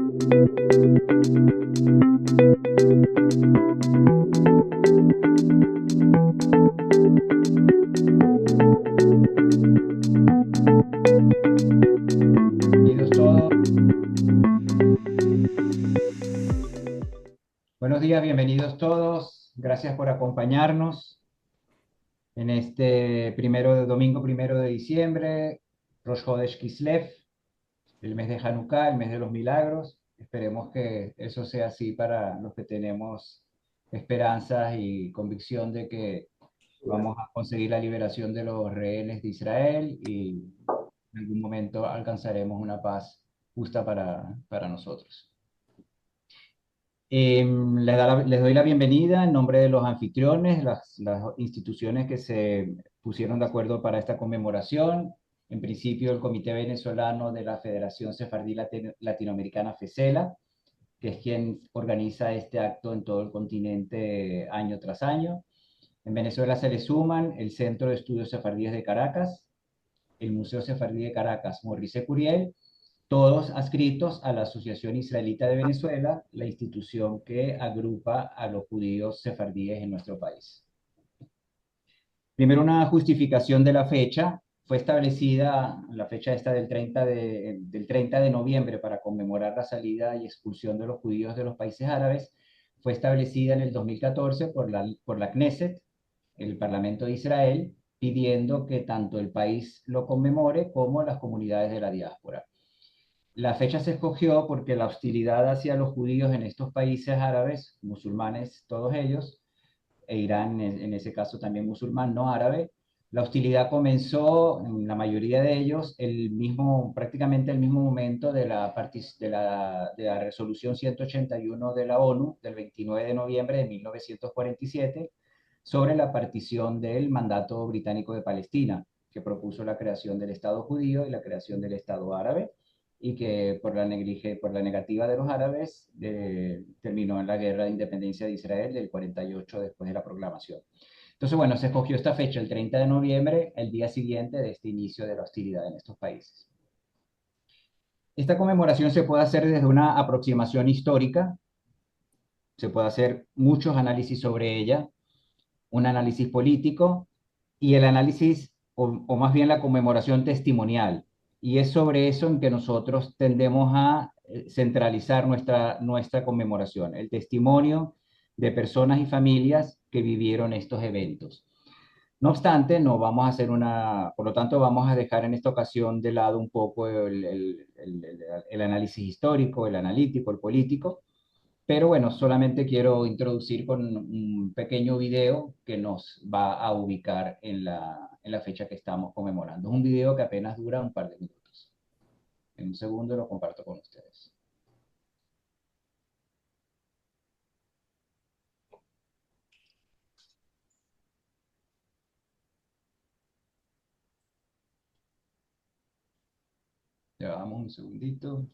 Bienvenidos todos. Buenos días, bienvenidos todos. Gracias por acompañarnos en este domingo primero de diciembre, Rosh Hodesh Kislev, el mes de Hanukkah, el mes de los milagros. Esperemos que eso sea así para los que tenemos esperanzas y convicción de que vamos a conseguir la liberación de los rehenes de Israel y en algún momento alcanzaremos una paz justa para nosotros. Les doy la bienvenida en nombre de los anfitriones, las instituciones que se pusieron de acuerdo para esta conmemoración. En principio, el Comité Venezolano de la Federación Sefardí Latinoamericana, FECELA, que es quien organiza este acto en todo el continente año tras año. En Venezuela se le suman el Centro de Estudios Sefardíes de Caracas, el Museo Sefardí de Caracas, Maurice Curiel, todos adscritos a la Asociación Israelita de Venezuela, la institución que agrupa a los judíos sefardíes en nuestro país. Primero, una justificación de la fecha. Fue establecida la fecha esta del 30 de noviembre para conmemorar la salida y expulsión de los judíos de los países árabes. Fue establecida en el 2014 por la Knesset, el Parlamento de Israel, pidiendo que tanto el país lo conmemore como las comunidades de la diáspora. La fecha se escogió porque la hostilidad hacia los judíos en estos países árabes, musulmanes todos ellos, e Irán en ese caso también musulmán, no árabe, la hostilidad comenzó en la mayoría de ellos prácticamente el mismo momento de la resolución 181 de la ONU del 29 de noviembre de 1947 sobre la partición del mandato británico de Palestina, que propuso la creación del Estado judío y la creación del Estado árabe, y que por la negativa de los árabes terminó en la guerra de independencia de Israel del 48 después de la proclamación. Entonces, bueno, se escogió esta fecha, el 30 de noviembre, el día siguiente de este inicio de la hostilidad en estos países. Esta conmemoración se puede hacer desde una aproximación histórica, se puede hacer muchos análisis sobre ella, un análisis político y el análisis, o más bien la conmemoración testimonial. Y es sobre eso en que nosotros tendemos a centralizar nuestra conmemoración, el testimonio de personas y familias que vivieron estos eventos. No obstante, no vamos a hacer por lo tanto, vamos a dejar en esta ocasión de lado un poco el análisis histórico, el analítico, el político, pero bueno, solamente quiero introducir con un pequeño video que nos va a ubicar en la fecha que estamos conmemorando. Es un video que apenas dura un par de minutos. En un segundo lo comparto con ustedes. Ya vamos un segundito.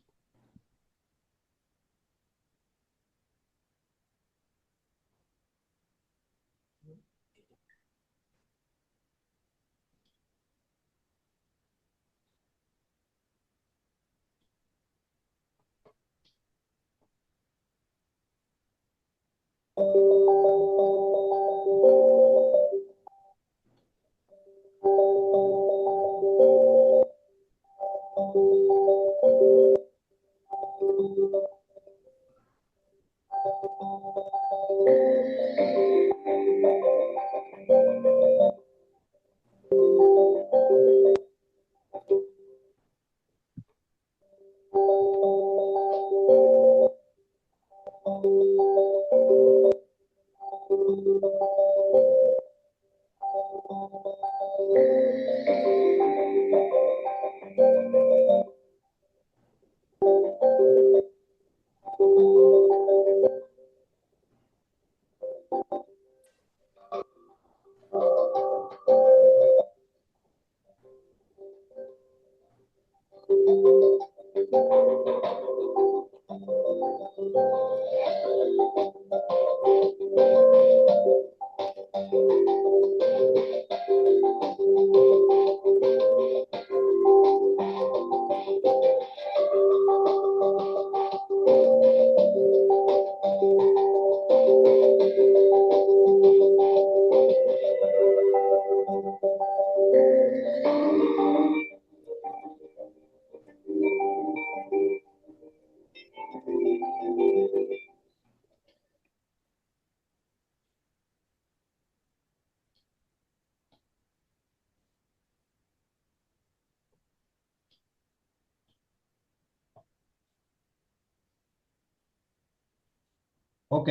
Ok,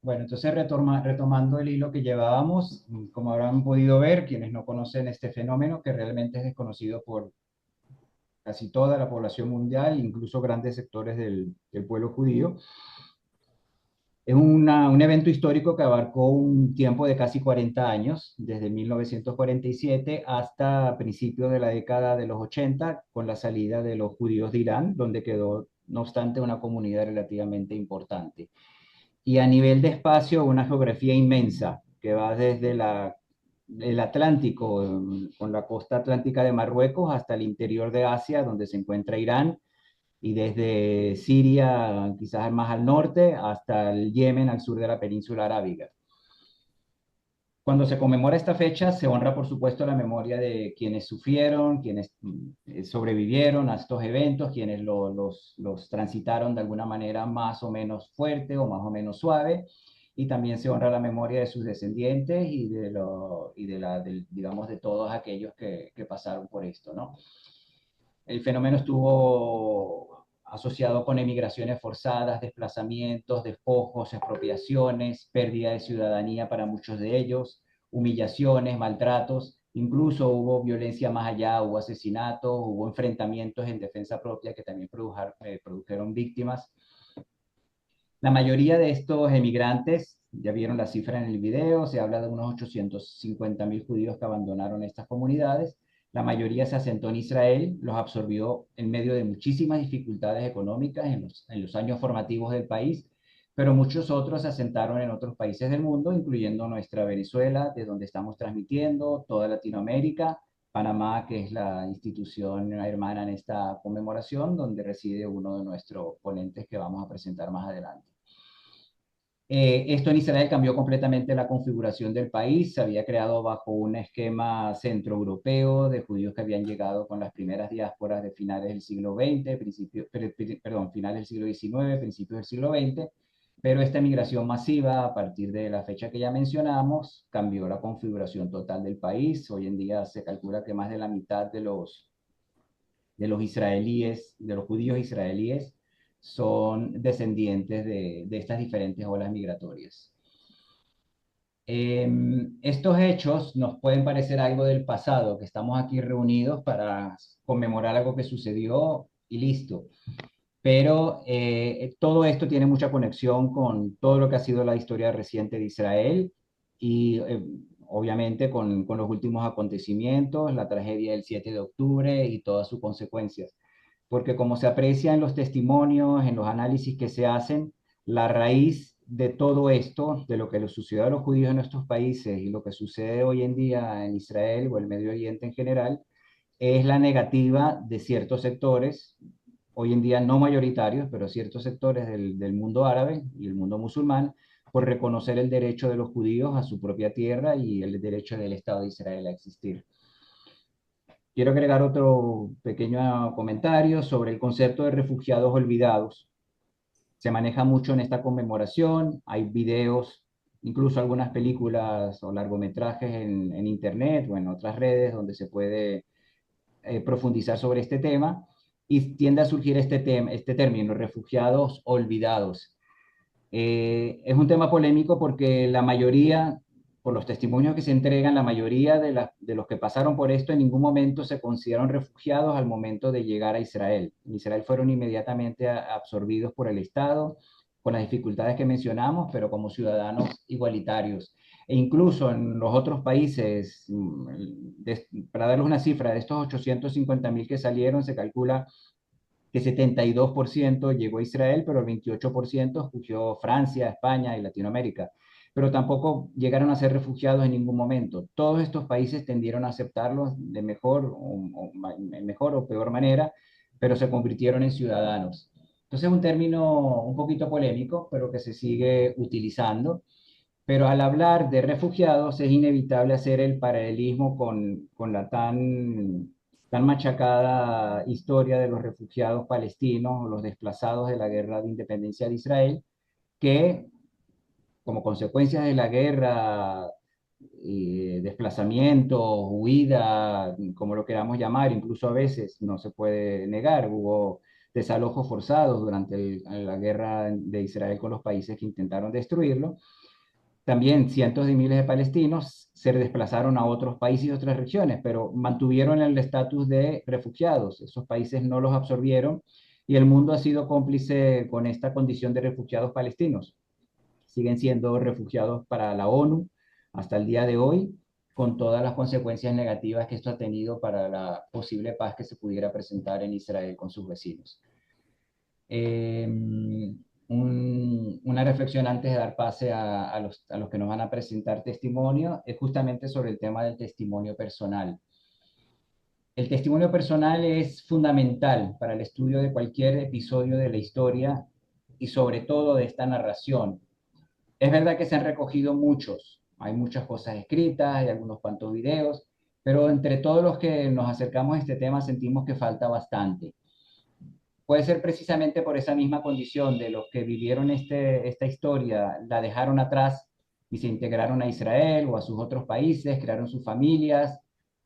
bueno, entonces retomando el hilo que llevábamos, como habrán podido ver, quienes no conocen este fenómeno, que realmente es desconocido por casi toda la población mundial, incluso grandes sectores del pueblo judío. Es un evento histórico que abarcó un tiempo de casi 40 años, desde 1947 hasta principios de la década de los 80, con la salida de los judíos de Irán, donde quedó, no obstante, una comunidad relativamente importante. Y a nivel de espacio, una geografía inmensa, que va desde el Atlántico, con la costa atlántica de Marruecos, hasta el interior de Asia, donde se encuentra Irán, y desde Siria, quizás más al norte, hasta el Yemen, al sur de la península arábiga. Cuando se conmemora esta fecha, se honra, por supuesto, la memoria de quienes sufrieron, quienes sobrevivieron a estos eventos, quienes los transitaron de alguna manera más o menos fuerte o más o menos suave, y también se honra la memoria de sus descendientes digamos, de todos aquellos que pasaron por esto, ¿no? El fenómeno estuvo asociado con emigraciones forzadas, desplazamientos, despojos, expropiaciones, pérdida de ciudadanía para muchos de ellos, humillaciones, maltratos, incluso hubo violencia más allá, hubo asesinatos, hubo enfrentamientos en defensa propia que también produjeron víctimas. La mayoría de estos emigrantes, ya vieron la cifra en el video, se habla de unos 850.000 judíos que abandonaron estas comunidades. La mayoría se asentó en Israel, los absorbió en medio de muchísimas dificultades económicas en los años formativos del país, pero muchos otros se asentaron en otros países del mundo, incluyendo nuestra Venezuela, de donde estamos transmitiendo, toda Latinoamérica, Panamá, que es la institución hermana en esta conmemoración, donde reside uno de nuestros ponentes que vamos a presentar más adelante. Esto en Israel cambió completamente la configuración del país. Se había creado bajo un esquema centroeuropeo de judíos que habían llegado con las primeras diásporas de finales del siglo XX, finales del siglo XIX, principios del siglo XX. Pero esta migración masiva, a partir de la fecha que ya mencionamos, cambió la configuración total del país. Hoy en día se calcula que más de la mitad de los israelíes, de los judíos israelíes, son descendientes de estas diferentes olas migratorias. Estos hechos nos pueden parecer algo del pasado, que estamos aquí reunidos para conmemorar algo que sucedió y listo. Pero todo esto tiene mucha conexión con todo lo que ha sido la historia reciente de Israel y obviamente con los últimos acontecimientos, la tragedia del 7 de octubre y todas sus consecuencias. Porque como se aprecia en los testimonios, en los análisis que se hacen, la raíz de todo esto, de lo que le sucedió a los judíos en nuestros países y lo que sucede hoy en día en Israel o el Medio Oriente en general, es la negativa de ciertos sectores, hoy en día no mayoritarios, pero ciertos sectores del mundo árabe y el mundo musulmán, por reconocer el derecho de los judíos a su propia tierra y el derecho del Estado de Israel a existir. Quiero agregar otro pequeño comentario sobre el concepto de refugiados olvidados. Se maneja mucho en esta conmemoración, hay videos, incluso algunas películas o largometrajes en Internet o en otras redes donde se puede profundizar sobre este tema y tiende a surgir este término, refugiados olvidados. Es un tema polémico porque la mayoría, por los testimonios que se entregan, la mayoría de los que pasaron por esto en ningún momento se consideraron refugiados al momento de llegar a Israel. En Israel fueron inmediatamente absorbidos por el Estado, con las dificultades que mencionamos, pero como ciudadanos igualitarios. E incluso en los otros países, para darles una cifra, de estos 850.000 que salieron, se calcula que 72% llegó a Israel, pero el 28% escogió Francia, España y Latinoamérica. Pero tampoco llegaron a ser refugiados en ningún momento. Todos estos países tendieron a aceptarlos de mejor o peor manera, pero se convirtieron en ciudadanos. Entonces es un término un poquito polémico, pero que se sigue utilizando. Pero al hablar de refugiados es inevitable hacer el paralelismo con la tan machacada historia de los refugiados palestinos o los desplazados de la guerra de independencia de Israel, que como consecuencia de la guerra, desplazamiento, huida, como lo queramos llamar, incluso a veces no se puede negar, hubo desalojos forzados durante la guerra de Israel con los países que intentaron destruirlo. También cientos de miles de palestinos se desplazaron a otros países y otras regiones, pero mantuvieron el estatus de refugiados. Esos países no los absorbieron y el mundo ha sido cómplice con esta condición de refugiados palestinos. Siguen siendo refugiados para la ONU hasta el día de hoy, con todas las consecuencias negativas que esto ha tenido para la posible paz que se pudiera presentar en Israel con sus vecinos. Eh, una reflexión antes de dar pase a los que nos van a presentar testimonio es justamente sobre el tema del testimonio personal. El testimonio personal es fundamental para el estudio de cualquier episodio de la historia y sobre todo de esta narración. Es verdad que se han recogido muchos, hay muchas cosas escritas, hay algunos cuantos videos, pero entre todos los que nos acercamos a este tema sentimos que falta bastante. Puede ser precisamente por esa misma condición de los que vivieron esta historia, la dejaron atrás y se integraron a Israel o a sus otros países, crearon sus familias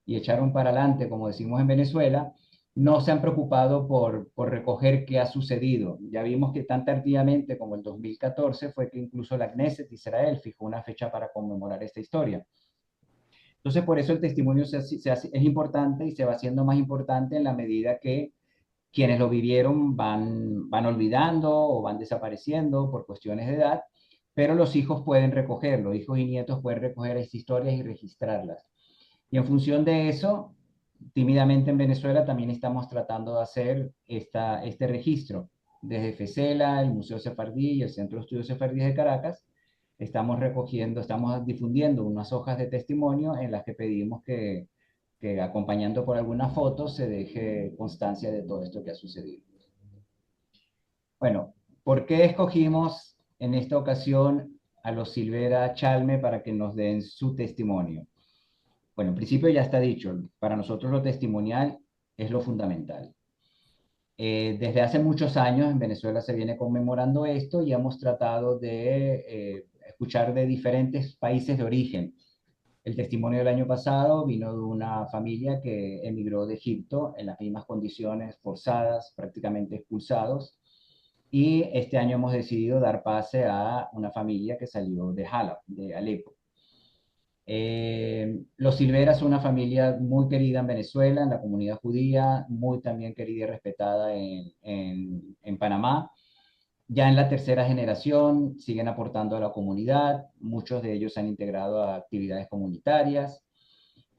y echaron para adelante, como decimos en Venezuela, no se han preocupado por recoger qué ha sucedido. Ya vimos que tan tardíamente como el 2014 fue que incluso la Knesset de Israel fijó una fecha para conmemorar esta historia. Entonces, por eso el testimonio es importante y se va haciendo más importante en la medida que quienes lo vivieron van olvidando o van desapareciendo por cuestiones de edad, pero los hijos pueden recogerlo, hijos y nietos pueden recoger estas historias y registrarlas. Y en función de eso, tímidamente en Venezuela también estamos tratando de hacer este registro. Desde FECELA, el Museo Sefardí y el Centro de Estudios Sefardí de Caracas, estamos recogiendo, estamos difundiendo unas hojas de testimonio en las que pedimos que acompañando por alguna foto se deje constancia de todo esto que ha sucedido. Bueno, ¿por qué escogimos en esta ocasión a los Silvera Chalme para que nos den su testimonio? Bueno, en principio ya está dicho, para nosotros lo testimonial es lo fundamental. Desde hace muchos años en Venezuela se viene conmemorando esto y hemos tratado de escuchar de diferentes países de origen. El testimonio del año pasado vino de una familia que emigró de Egipto en las mismas condiciones, forzadas, prácticamente expulsados. Y este año hemos decidido dar pase a una familia que salió de Halab, de Alepo. Los Silveras son una familia muy querida en Venezuela, en la comunidad judía, muy también querida y respetada en Panamá. Ya en la tercera generación siguen aportando a la comunidad, muchos de ellos se han integrado a actividades comunitarias.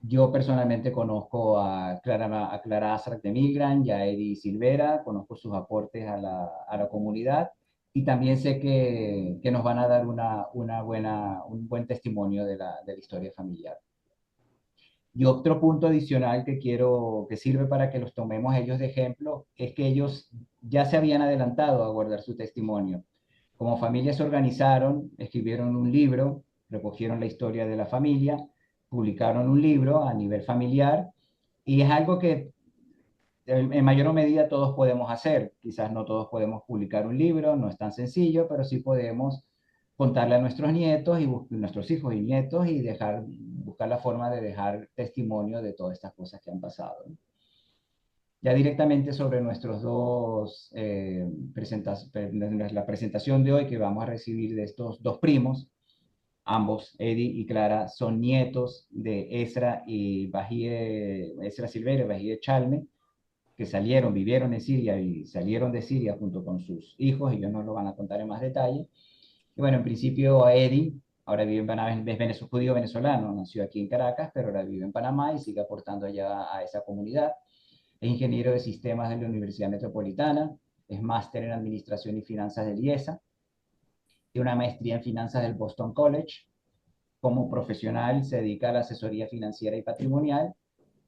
Yo personalmente conozco a Clara Azrak de Milgram y a Eddie Silvera, conozco sus aportes a la comunidad y también sé que nos van a dar un buen testimonio de la historia familiar. Y otro punto adicional que sirve para que los tomemos ellos de ejemplo es que ellos ya se habían adelantado a guardar su testimonio. Como familia se organizaron, escribieron un libro, recogieron la historia de la familia, publicaron un libro a nivel familiar y es algo que en mayor medida todos podemos hacer. Quizás no todos podemos publicar un libro, no es tan sencillo, pero sí podemos contarle a nuestros nietos y nuestros hijos y nietos y buscar la forma de dejar testimonio de todas estas cosas que han pasado. Ya directamente sobre nuestros dos la presentación de hoy que vamos a recibir de estos dos primos, ambos, Eddie y Clara, son nietos de Esra Silveira y Bahía Chalme, que vivieron en Siria y salieron de Siria junto con sus hijos, ellos nos lo van a contar en más detalle. Y bueno, en principio a Eddie, ahora vive en Panamá, es judío venezolano, nació aquí en Caracas, pero ahora vive en Panamá y sigue aportando allá a esa comunidad. Es ingeniero de sistemas de la Universidad Metropolitana, es máster en Administración y Finanzas del IESA, tiene una maestría en Finanzas del Boston College. Como profesional se dedica a la asesoría financiera y patrimonial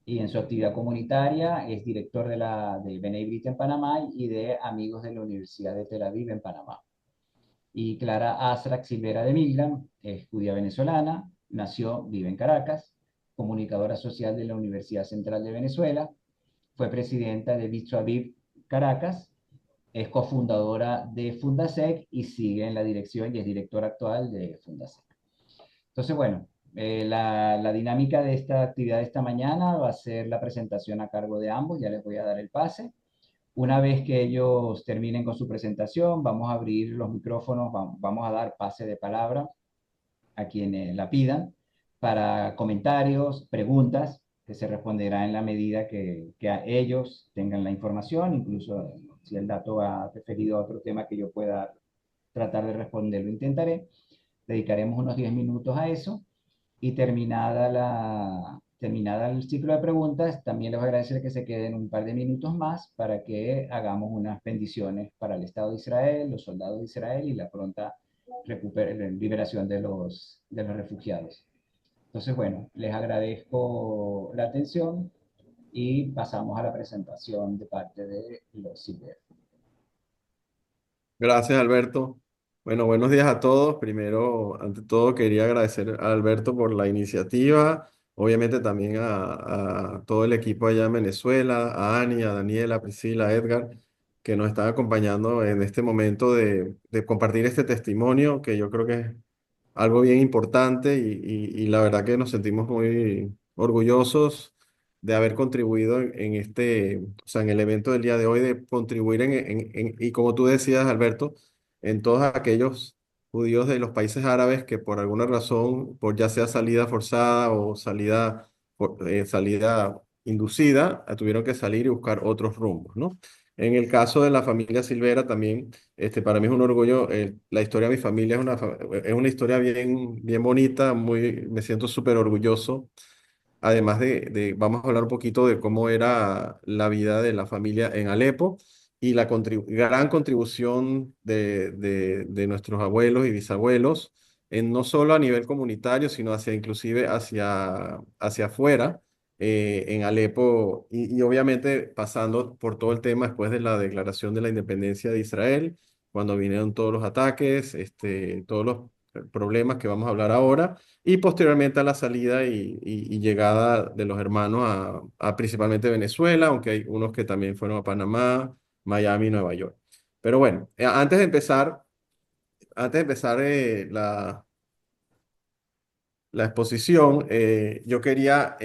y en su actividad comunitaria es director del B'nai B'rith en Panamá y de Amigos de la Universidad de Tel Aviv en Panamá. Y Clara Azrak Silvera de Milgram es judía venezolana, vive en Caracas, comunicadora social de la Universidad Central de Venezuela, fue presidenta de Bits Aviv Caracas, es cofundadora de Fundasec y sigue en la dirección y es directora actual de Fundasec. Entonces, bueno, la dinámica de esta actividad de esta mañana va a ser la presentación a cargo de ambos, ya les voy a dar el pase. Una vez que ellos terminen con su presentación, vamos a abrir los micrófonos, vamos a dar pase de palabra a quienes la pidan para comentarios, preguntas que se responderá en la medida que a ellos tengan la información, incluso si el dato va referido a otro tema que yo pueda tratar de responder, lo intentaré. Dedicaremos unos 10 minutos a eso y terminada el ciclo de preguntas, también les voy a agradecer que se queden un par de minutos más para que hagamos unas bendiciones para el Estado de Israel, los soldados de Israel y la pronta liberación de los refugiados. Entonces, bueno, les agradezco la atención y pasamos a la presentación de parte de los CIPER. Gracias, Alberto. Bueno, buenos días a todos. Primero, ante todo, quería agradecer a Alberto por la iniciativa, obviamente también a todo el equipo allá en Venezuela, a Ani, a Daniela, a Priscila, a Edgar, que nos están acompañando en este momento de compartir este testimonio, que yo creo que es algo bien importante y la verdad que nos sentimos muy orgullosos de haber contribuido en este, o sea, en el evento del día de hoy, de contribuir y como tú decías, Alberto, en todos aquellos judíos de los países árabes que por alguna razón, por ya sea salida forzada o salida inducida, tuvieron que salir y buscar otros rumbos, ¿no? En el caso de la familia Silvera también, para mí es un orgullo. La historia de mi familia es una historia bien, bien bonita, me siento súper orgulloso. Además vamos a hablar un poquito de cómo era la vida de la familia en Alepo y la gran contribución de nuestros abuelos y bisabuelos, no solo a nivel comunitario, sino inclusive hacia afuera, en Alepo, y obviamente pasando por todo el tema después de la declaración de la independencia de Israel, cuando vinieron todos los ataques, todos los problemas que vamos a hablar ahora y posteriormente a la salida y llegada de los hermanos a principalmente Venezuela, aunque hay unos que también fueron a Panamá, Miami y Nueva York. Pero bueno, antes de empezar la exposición, yo quería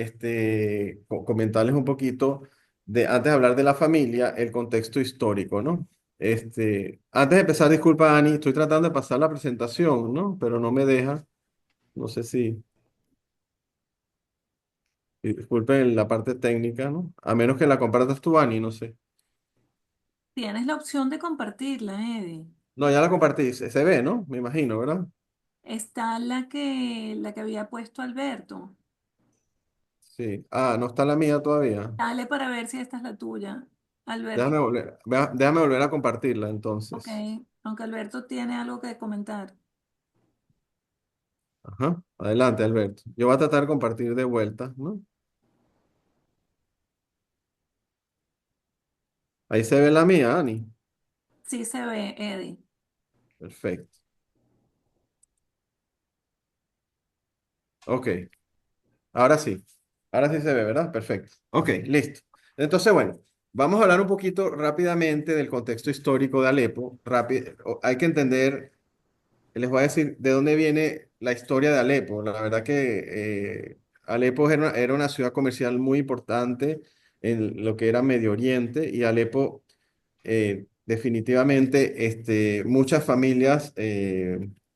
comentarles un poquito antes de hablar de la familia, el contexto histórico, ¿no? Antes de empezar, disculpa, Ani, estoy tratando de pasar la presentación, ¿no? Pero no me deja. No sé si. Disculpen la parte técnica, ¿no? A menos que la compartas tú, Ani, no sé. Tienes la opción de compartirla, Eddie. No, ya la compartí, se ve, ¿no? Me imagino, ¿verdad? Está la que había puesto Alberto. Sí. Ah, no está la mía todavía. Dale para ver si esta es la tuya. Alberto, Déjame volver a compartirla ok. entonces. Aunque Alberto tiene algo que comentar. Ajá. Adelante, Alberto. Yo voy a tratar de compartir de vuelta, ¿no? Ahí se ve la mía, Ani. Sí se ve, Eddie. Perfecto. Ok. Ahora sí. Ahora sí se ve, ¿verdad? Perfecto. Ok, listo. Entonces, bueno, vamos a hablar un poquito rápidamente del contexto histórico de Alepo. Hay que entender. Les voy a decir de dónde viene la historia de Alepo. La verdad que Alepo era una ciudad comercial muy importante en lo que era Medio Oriente y Alepo definitivamente muchas familias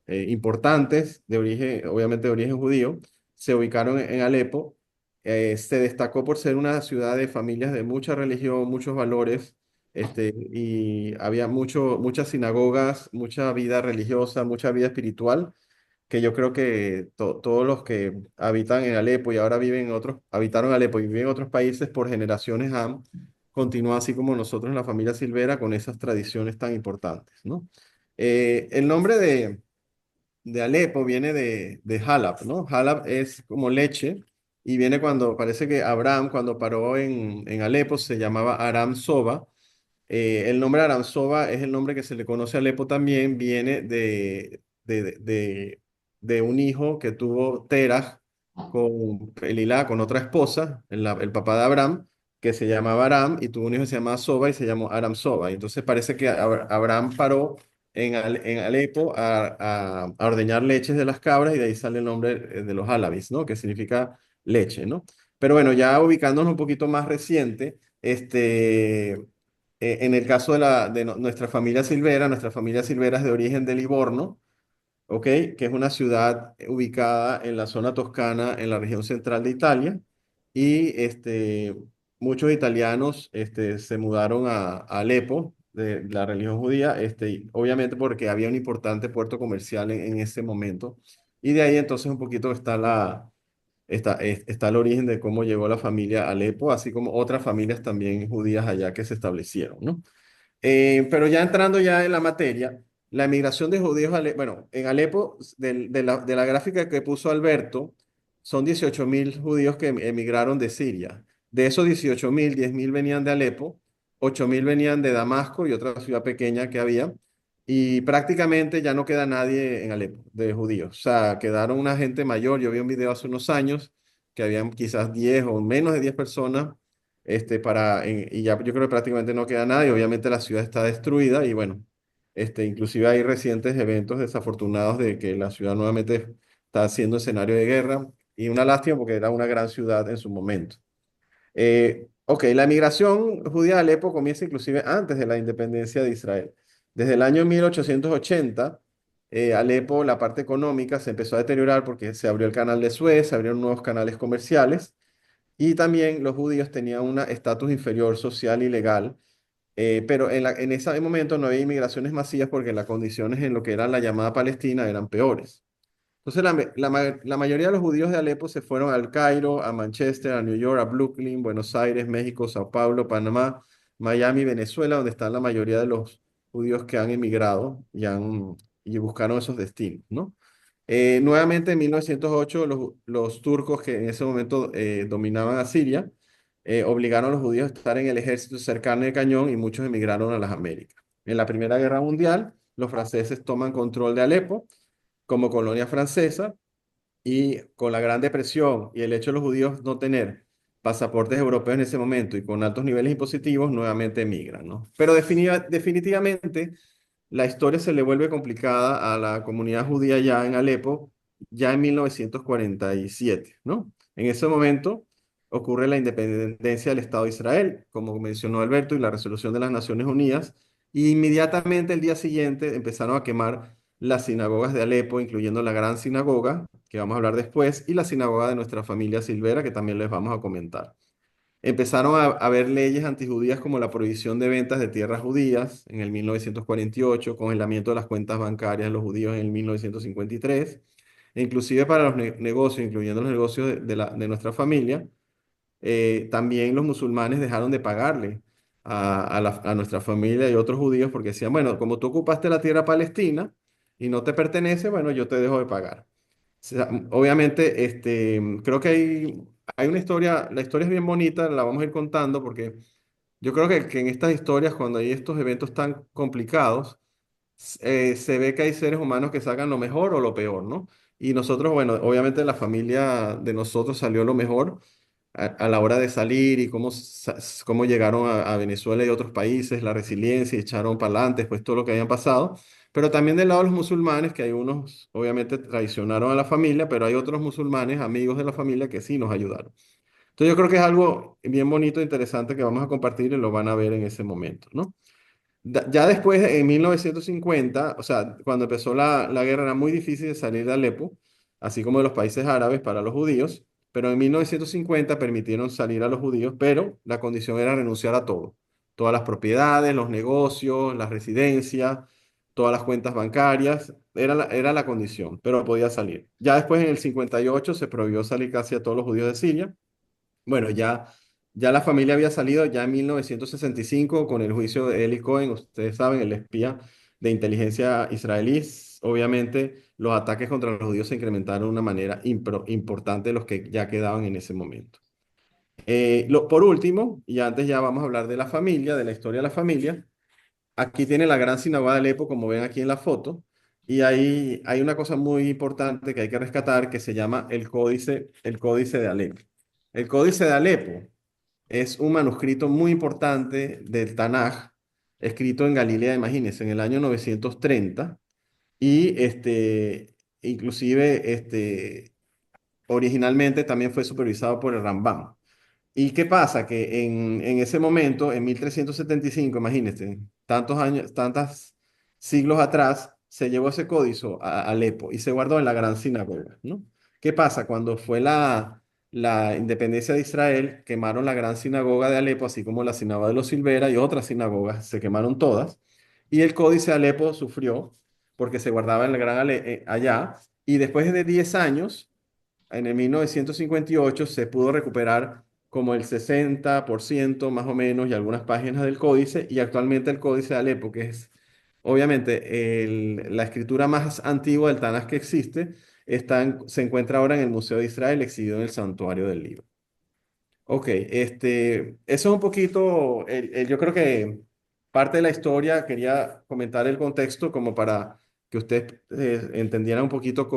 importantes de origen, obviamente de origen judío, se ubicaron en Alepo. Se destacó por ser una ciudad de familias de mucha religión, muchos valores, y había muchas sinagogas, mucha vida religiosa, mucha vida espiritual, que yo creo que todos los que habitan en Alepo y ahora habitaron Alepo y viven en otros países por generaciones han continuado así como nosotros en la familia Silvera con esas tradiciones tan importantes, ¿no? El nombre de Alepo viene de Halab, ¿no? Halab es como leche y viene parece que Abraham cuando paró en Alepo se llamaba Aram Soba. El nombre Aramsova es el nombre que se le conoce a Alepo también, viene de un hijo que tuvo Terah con Elilá, con otra esposa, el papá de Abraham, que se llamaba Aram, y tuvo un hijo que se llamaba Soba y se llamó Aram Soba. Y entonces parece que Abraham paró en Alepo a ordeñar leches de las cabras y de ahí sale el nombre de los Alabis, ¿no? Que significa leche, ¿no? Pero bueno, ya ubicándonos un poquito más reciente, en el caso de nuestra familia Silvera es de origen de Livorno, ¿ok? Que es una ciudad ubicada en la zona toscana, en la región central de Italia. Y muchos italianos se mudaron a Alepo, de la religión judía, obviamente porque había un importante puerto comercial en ese momento. Y de ahí entonces un poquito está el origen de cómo llegó la familia a Alepo, así como otras familias también judías allá que se establecieron, ¿no? Pero ya entrando ya en la materia, la emigración de judíos, bueno, en Alepo, de la gráfica que puso Alberto, son 18.000 judíos que emigraron de Siria. De esos 18.000, 10.000 venían de Alepo, 8.000 venían de Damasco y otra ciudad pequeña que había, y prácticamente ya no queda nadie en Alepo de judíos. O sea, quedaron una gente mayor. Yo vi un video hace unos años que habían quizás 10 o menos de 10 personas y ya yo creo que prácticamente no queda nada y obviamente la ciudad está destruida y bueno, inclusive hay recientes eventos desafortunados de que la ciudad nuevamente está siendo escenario de guerra y una lástima porque era una gran ciudad en su momento. Ok, la migración judía a Alepo comienza inclusive antes de la independencia de Israel. Desde el año 1880, Alepo, la parte económica se empezó a deteriorar porque se abrió el canal de Suez, se abrieron nuevos canales comerciales y también los judíos tenían un estatus inferior social y legal, pero en ese momento no había inmigraciones masivas porque las condiciones en lo que era la llamada Palestina eran peores. Entonces la mayoría de los judíos de Alepo se fueron al Cairo, a Manchester, a New York, a Brooklyn, Buenos Aires, México, Sao Paulo, Panamá, Miami, Venezuela, donde están la mayoría de los judíos que han emigrado y buscaron esos destinos, ¿no? Nuevamente en 1908 los turcos que en ese momento dominaban a Siria obligaron a los judíos a estar en el ejército cercano de cañón y muchos emigraron a las Américas. En la Primera Guerra Mundial, los franceses toman control de Alepo como colonia francesa y con la Gran Depresión y el hecho de los judíos no tener pasaportes europeos en ese momento y con altos niveles impositivos, nuevamente emigran, ¿no? Pero definitivamente la historia se le vuelve complicada a la comunidad judía ya en Alepo, ya en 1947, ¿no? En ese momento ocurre la independencia del Estado de Israel, como mencionó Alberto, y la resolución de las Naciones Unidas, y inmediatamente el día siguiente empezaron a quemar las sinagogas de Alepo, incluyendo la Gran Sinagoga, que vamos a hablar después, y la sinagoga de nuestra familia Silvera, que también les vamos a comentar. Empezaron a haber leyes antijudías como la prohibición de ventas de tierras judías en el 1948, congelamiento de las cuentas bancarias de los judíos en el 1953, e inclusive para los negocios, incluyendo los negocios de nuestra familia, también los musulmanes dejaron de pagarle a nuestra familia y otros judíos porque decían, bueno, como tú ocupaste la tierra palestina y no te pertenece, bueno, yo te dejo de pagar. Sea, obviamente, creo que hay una historia, la historia es bien bonita, la vamos a ir contando porque yo creo que en estas historias, cuando hay estos eventos tan complicados, se ve que hay seres humanos que sacan lo mejor o lo peor, ¿no? Y nosotros, bueno, obviamente la familia de nosotros salió lo mejor a la hora de salir y cómo llegaron a Venezuela y otros países, la resiliencia y echaron para adelante, pues todo lo que habían pasado. Pero también del lado de los musulmanes, que hay unos, obviamente, traicionaron a la familia, pero hay otros musulmanes, amigos de la familia, que sí nos ayudaron. Entonces yo creo que es algo bien bonito e interesante que vamos a compartir y lo van a ver en ese momento, ¿no? Ya después, en 1950, o sea, cuando empezó la guerra, era muy difícil de salir de Alepo, así como de los países árabes para los judíos, pero en 1950 permitieron salir a los judíos, pero la condición era renunciar a todo, todas las propiedades, los negocios, las residencias, todas las cuentas bancarias, era la condición, pero podía salir. Ya después, en el 58, se prohibió salir casi a todos los judíos de Siria. Bueno, ya la familia había salido ya en 1965 con el juicio de Eli Cohen, ustedes saben, el espía de inteligencia israelí. Obviamente, los ataques contra los judíos se incrementaron de una manera importante, los que ya quedaban en ese momento. Por último, y antes ya vamos a hablar de la familia, de la historia de la familia, aquí tiene la gran sinagoga de Alepo, como ven aquí en la foto, y ahí hay una cosa muy importante que hay que rescatar que se llama el Códice de Alepo. El Códice de Alepo es un manuscrito muy importante del Tanaj, escrito en Galilea, imagínense, en el año 930, y inclusive originalmente también fue supervisado por el Rambam. ¿Y qué pasa? Que en ese momento, en 1375, imagínense, tantos años, tantos siglos atrás, se llevó ese códice a Alepo y se guardó en la gran sinagoga, ¿no? ¿Qué pasa? Cuando fue la independencia de Israel, quemaron la gran sinagoga de Alepo, así como la sinagoga de los Silvera y otras sinagogas, se quemaron todas. Y el códice de Alepo sufrió porque se guardaba en la allá. Y después de 10 años, en el 1958 se pudo recuperar como el 60% más o menos y algunas páginas del códice, y actualmente el códice de Alepo, que es obviamente la escritura más antigua del Tanaj que existe, se encuentra ahora en el Museo de Israel, exhibido en el Santuario del Libro. Ok, eso es un poquito, yo creo que parte de la historia, quería comentar el contexto como para que ustedes entendieran un poquito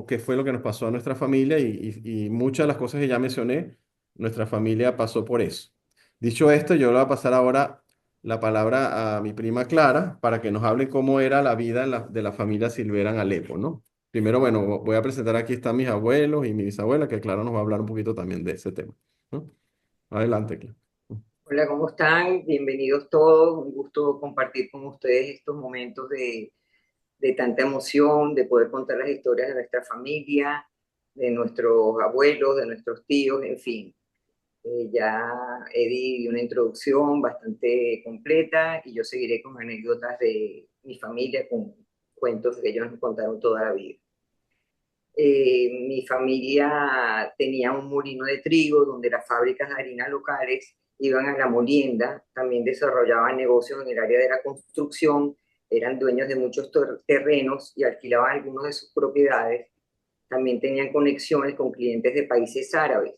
qué fue lo que nos pasó a nuestra familia y muchas de las cosas que ya mencioné, nuestra familia pasó por eso. Dicho esto, yo le voy a pasar ahora la palabra a mi prima Clara para que nos hable cómo era la vida de la familia Silvera en Alepo, ¿no? Primero, bueno, voy a presentar aquí están mis abuelos y mi bisabuela, que Clara nos va a hablar un poquito también de ese tema, ¿no? Adelante, Clara. Hola, ¿cómo están? Bienvenidos todos. Un gusto compartir con ustedes estos momentos de tanta emoción, de poder contar las historias de nuestra familia, de nuestros abuelos, de nuestros tíos, en fin. Ya Eddie dio una introducción bastante completa y yo seguiré con anécdotas de mi familia, con cuentos que ellos nos contaron toda la vida. Mi familia tenía un molino de trigo donde las fábricas de harina locales iban a la molienda, también desarrollaban negocios en el área de la construcción, eran dueños de muchos terrenos y alquilaban algunas de sus propiedades. También tenían conexiones con clientes de países árabes.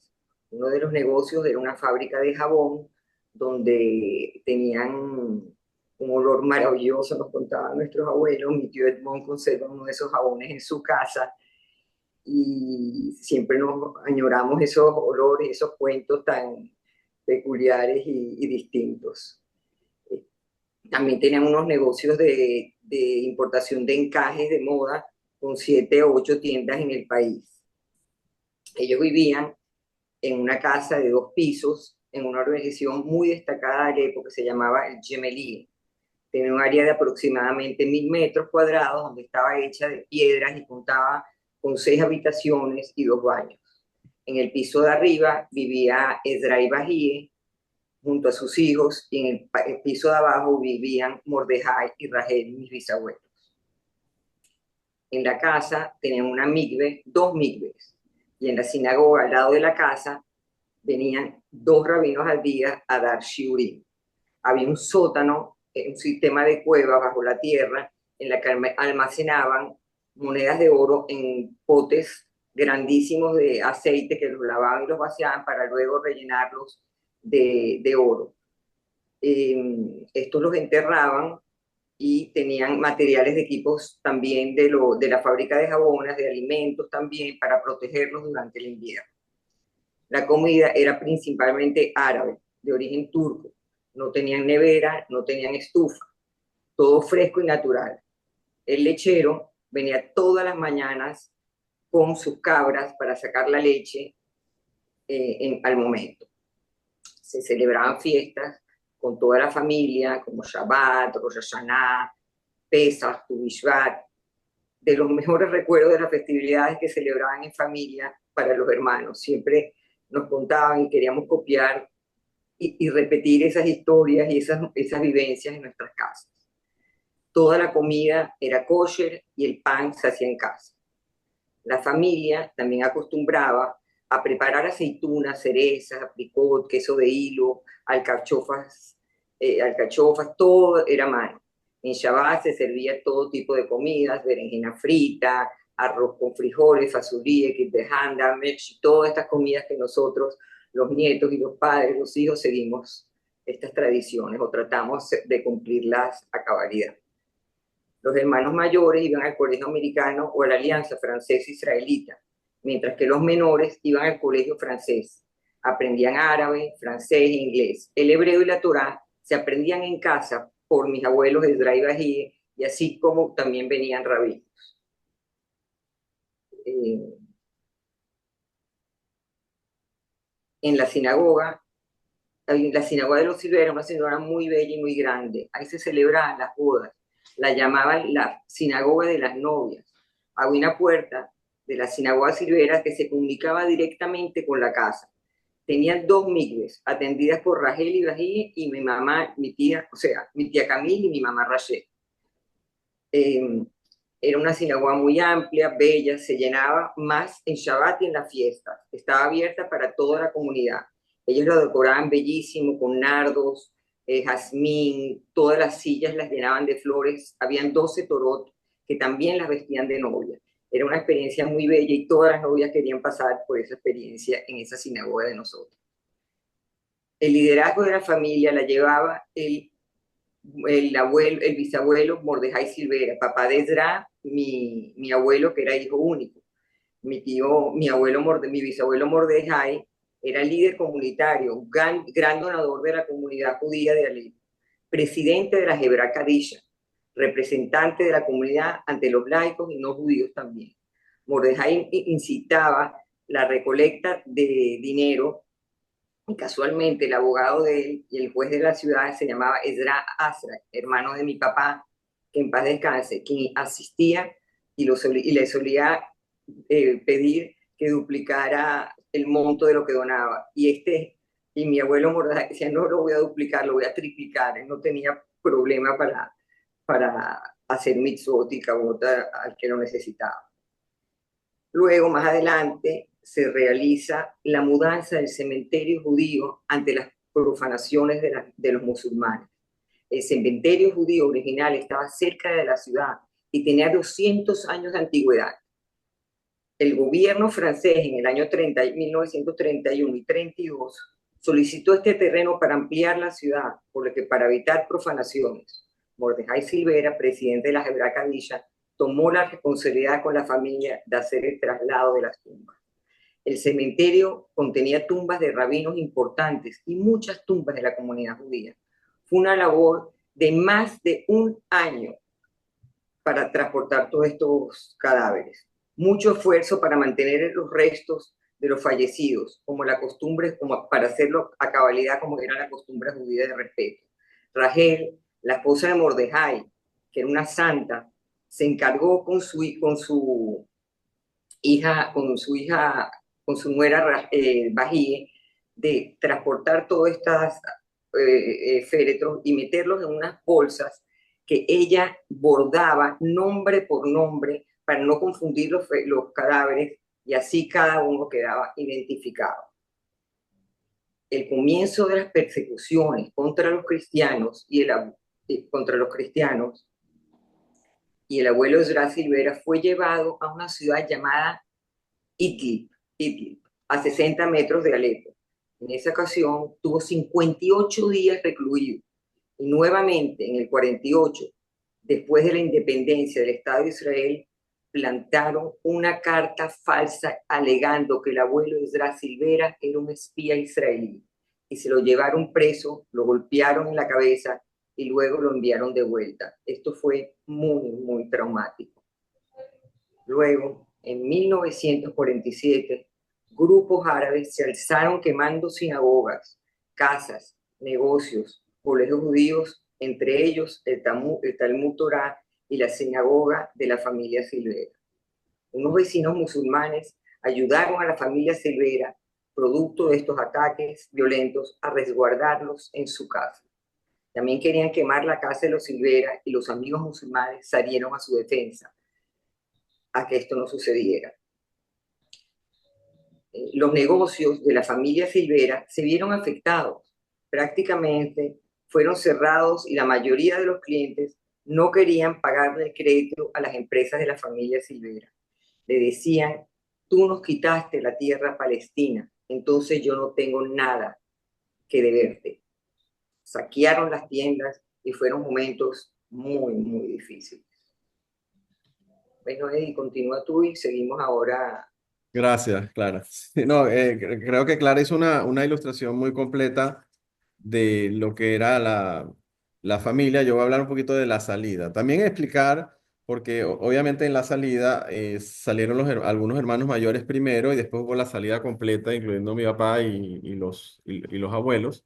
Uno de los negocios era una fábrica de jabón donde tenían un olor maravilloso, nos contaban nuestros abuelos. Mi tío Edmond conserva uno de esos jabones en su casa y siempre nos añoramos esos olores, esos cuentos tan peculiares y distintos. También tenían unos negocios de importación de encajes de moda con 7 o 8 tiendas en el país. Ellos vivían en una casa de 2 pisos, en una organización muy destacada de la época que se llamaba el Gemelli. Tenía un área de aproximadamente 1000 metros cuadrados, donde estaba hecha de piedras y contaba con 6 habitaciones y 2 baños. En el piso de arriba vivía Ezra y Bahíe junto a sus hijos, y en el piso de abajo vivían Mordejai y Rahel, mis bisabuelos. En la casa tenían una migbe, 2 migves, y en la sinagoga al lado de la casa venían 2 rabinos al día a dar shiurim. Había un sótano, un sistema de cuevas bajo la tierra, en la que almacenaban monedas de oro en potes grandísimos de aceite que los lavaban y los vaciaban para luego rellenarlos de oro. Estos los enterraban y tenían materiales de equipos también de la fábrica de jabones, de alimentos también, para protegerlos durante el invierno. La comida era principalmente árabe, de origen turco. No tenían nevera, no tenían estufa, todo fresco y natural. El lechero venía todas las mañanas con sus cabras para sacar la leche al momento. Se celebraban fiestas con toda la familia, como Shabbat, Rosh Hashanah, Pesach, Tu Bishvat. De los mejores recuerdos de las festividades que celebraban en familia para los hermanos. Siempre nos contaban y queríamos copiar y repetir esas historias y esas vivencias en nuestras casas. Toda la comida era kosher y el pan se hacía en casa. La familia también acostumbraba a preparar aceitunas, cerezas, apricot, queso de hilo, alcachofas, todo era a mano. En Shabbat se servía todo tipo de comidas, berenjena frita, arroz con frijoles, fasulí, kibbehanda, mech, todas estas comidas que nosotros, los nietos y los padres, los hijos, seguimos estas tradiciones o tratamos de cumplirlas a cabalidad. Los hermanos mayores iban al colegio americano o a la Alianza Francesa-Israelita, mientras que los menores iban al colegio francés. Aprendían árabe, francés e inglés. El hebreo y la Torá se aprendían en casa por mis abuelos Ezra y Bahíe, y así como también venían rabinos. en la sinagoga de los Silveira, una sinagoga muy bella y muy grande. Ahí se celebraban las bodas. La llamaban la sinagoga de las novias. Había una puerta de la sinagoga Silveira que se comunicaba directamente con la casa. Tenían dos migres atendidas por Rachel y Bahía y mi mamá, mi tía, o sea, mi tía Camille y mi mamá Rachel. Era una sinagoga muy amplia, bella, se llenaba más en Shabbat y en las fiestas. Estaba abierta para toda la comunidad. Ellos lo decoraban bellísimo, con nardos, jazmín, todas las sillas las llenaban de flores. Habían 12 torot que también las vestían de novia. Era una experiencia muy bella y todas las novias querían pasar por esa experiencia en esa sinagoga de nosotros. El liderazgo de la familia la llevaba el bisabuelo Mordejai Silvera, papá de Ezra, mi abuelo que era hijo único. Mi bisabuelo Mordejai era líder comunitario, gran donador de la comunidad judía de Alepo, presidente de la Hebra Kadisha, representante de la comunidad ante los laicos y no judíos también. Mordejai incitaba la recolecta de dinero y casualmente el abogado de él y el juez de la ciudad se llamaba Ezra Asra, hermano de mi papá, que en paz descanse, quien asistía y le solía pedir que duplicara el monto de lo que donaba. Y mi abuelo Mordejai decía, no lo voy a duplicar, lo voy a triplicar. Él no tenía problema para hacer mitzvot y cabota al que lo necesitaba. Luego, más adelante, se realiza la mudanza del cementerio judío ante las profanaciones de los musulmanes. El cementerio judío original estaba cerca de la ciudad y tenía 200 años de antigüedad. El gobierno francés en el año 1931 y 32 solicitó este terreno para ampliar la ciudad, por lo que para evitar profanaciones, Mordejai Silvera, presidente de la Hebra Kadisha, tomó la responsabilidad con la familia de hacer el traslado de las tumbas. El cementerio contenía tumbas de rabinos importantes y muchas tumbas de la comunidad judía. Fue una labor de más de un año para transportar todos estos cadáveres. Mucho esfuerzo para mantener los restos de los fallecidos, como para hacerlo a cabalidad como era la costumbre judía de respeto. Rachel, la esposa de Mordejai, que era una santa, se encargó con su nuera Bahía, de transportar todos estos féretros y meterlos en unas bolsas que ella bordaba nombre por nombre para no confundir los cadáveres y así cada uno quedaba identificado. El comienzo de las persecuciones contra los cristianos y el abuelo Ezra Silvera fue llevado a una ciudad llamada Idlib, a 60 metros de Alepo. En esa ocasión tuvo 58 días recluido y nuevamente en el 48, después de la independencia del Estado de Israel, plantaron una carta falsa alegando que el abuelo Ezra Silvera era un espía israelí y se lo llevaron preso, lo golpearon en la cabeza y luego lo enviaron de vuelta. Esto fue muy, muy traumático. Luego, en 1947, grupos árabes se alzaron quemando sinagogas, casas, negocios, colegios judíos, entre ellos el Talmud Torá y la sinagoga de la familia Silvera. Unos vecinos musulmanes ayudaron a la familia Silvera, producto de estos ataques violentos, a resguardarlos en su casa. También querían quemar la casa de los Silvera y los amigos musulmanes salieron a su defensa a que esto no sucediera. Los negocios de la familia Silvera se vieron afectados. Prácticamente fueron cerrados y la mayoría de los clientes no querían pagarle el crédito a las empresas de la familia Silvera. Le decían, tú nos quitaste la tierra palestina, entonces yo no tengo nada que deberte. Saquearon las tiendas y fueron momentos muy, muy difíciles. Bueno, Eddie, continúa tú y seguimos ahora. Gracias, Clara. No, creo que Clara hizo una ilustración muy completa de lo que era la familia. Yo voy a hablar un poquito de la salida. También explicar, porque obviamente en la salida salieron algunos hermanos mayores primero y después hubo la salida completa, incluyendo mi papá y los abuelos.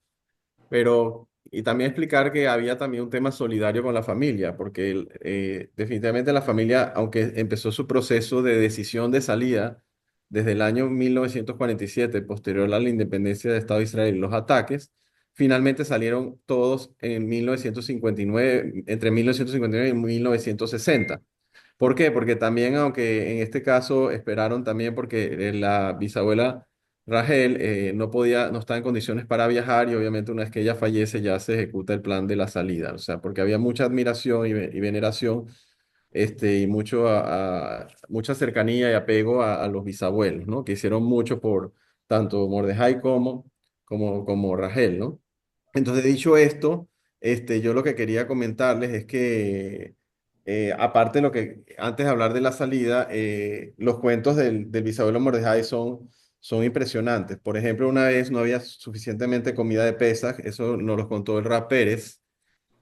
Pero, y también explicar que había también un tema solidario con la familia, porque definitivamente la familia, aunque empezó su proceso de decisión de salida desde el año 1947, posterior a la independencia del Estado de Israel y los ataques, finalmente salieron todos en 1959, entre 1959 y 1960. ¿Por qué? Porque también, aunque en este caso esperaron también porque la bisabuela Rachel no estaba en condiciones para viajar y obviamente una vez que ella fallece ya se ejecuta el plan de la salida, o sea, porque había mucha admiración y veneración y mucha cercanía y apego a los bisabuelos, ¿no? Que hicieron mucho por tanto Mordejai como Rachel, ¿no? Entonces, dicho esto, yo lo que quería comentarles es que, aparte de lo que, antes de hablar de la salida, los cuentos del bisabuelo Mordejai son impresionantes. Por ejemplo, una vez no había suficientemente comida de Pesaj, eso nos lo contó el Rab Pérez,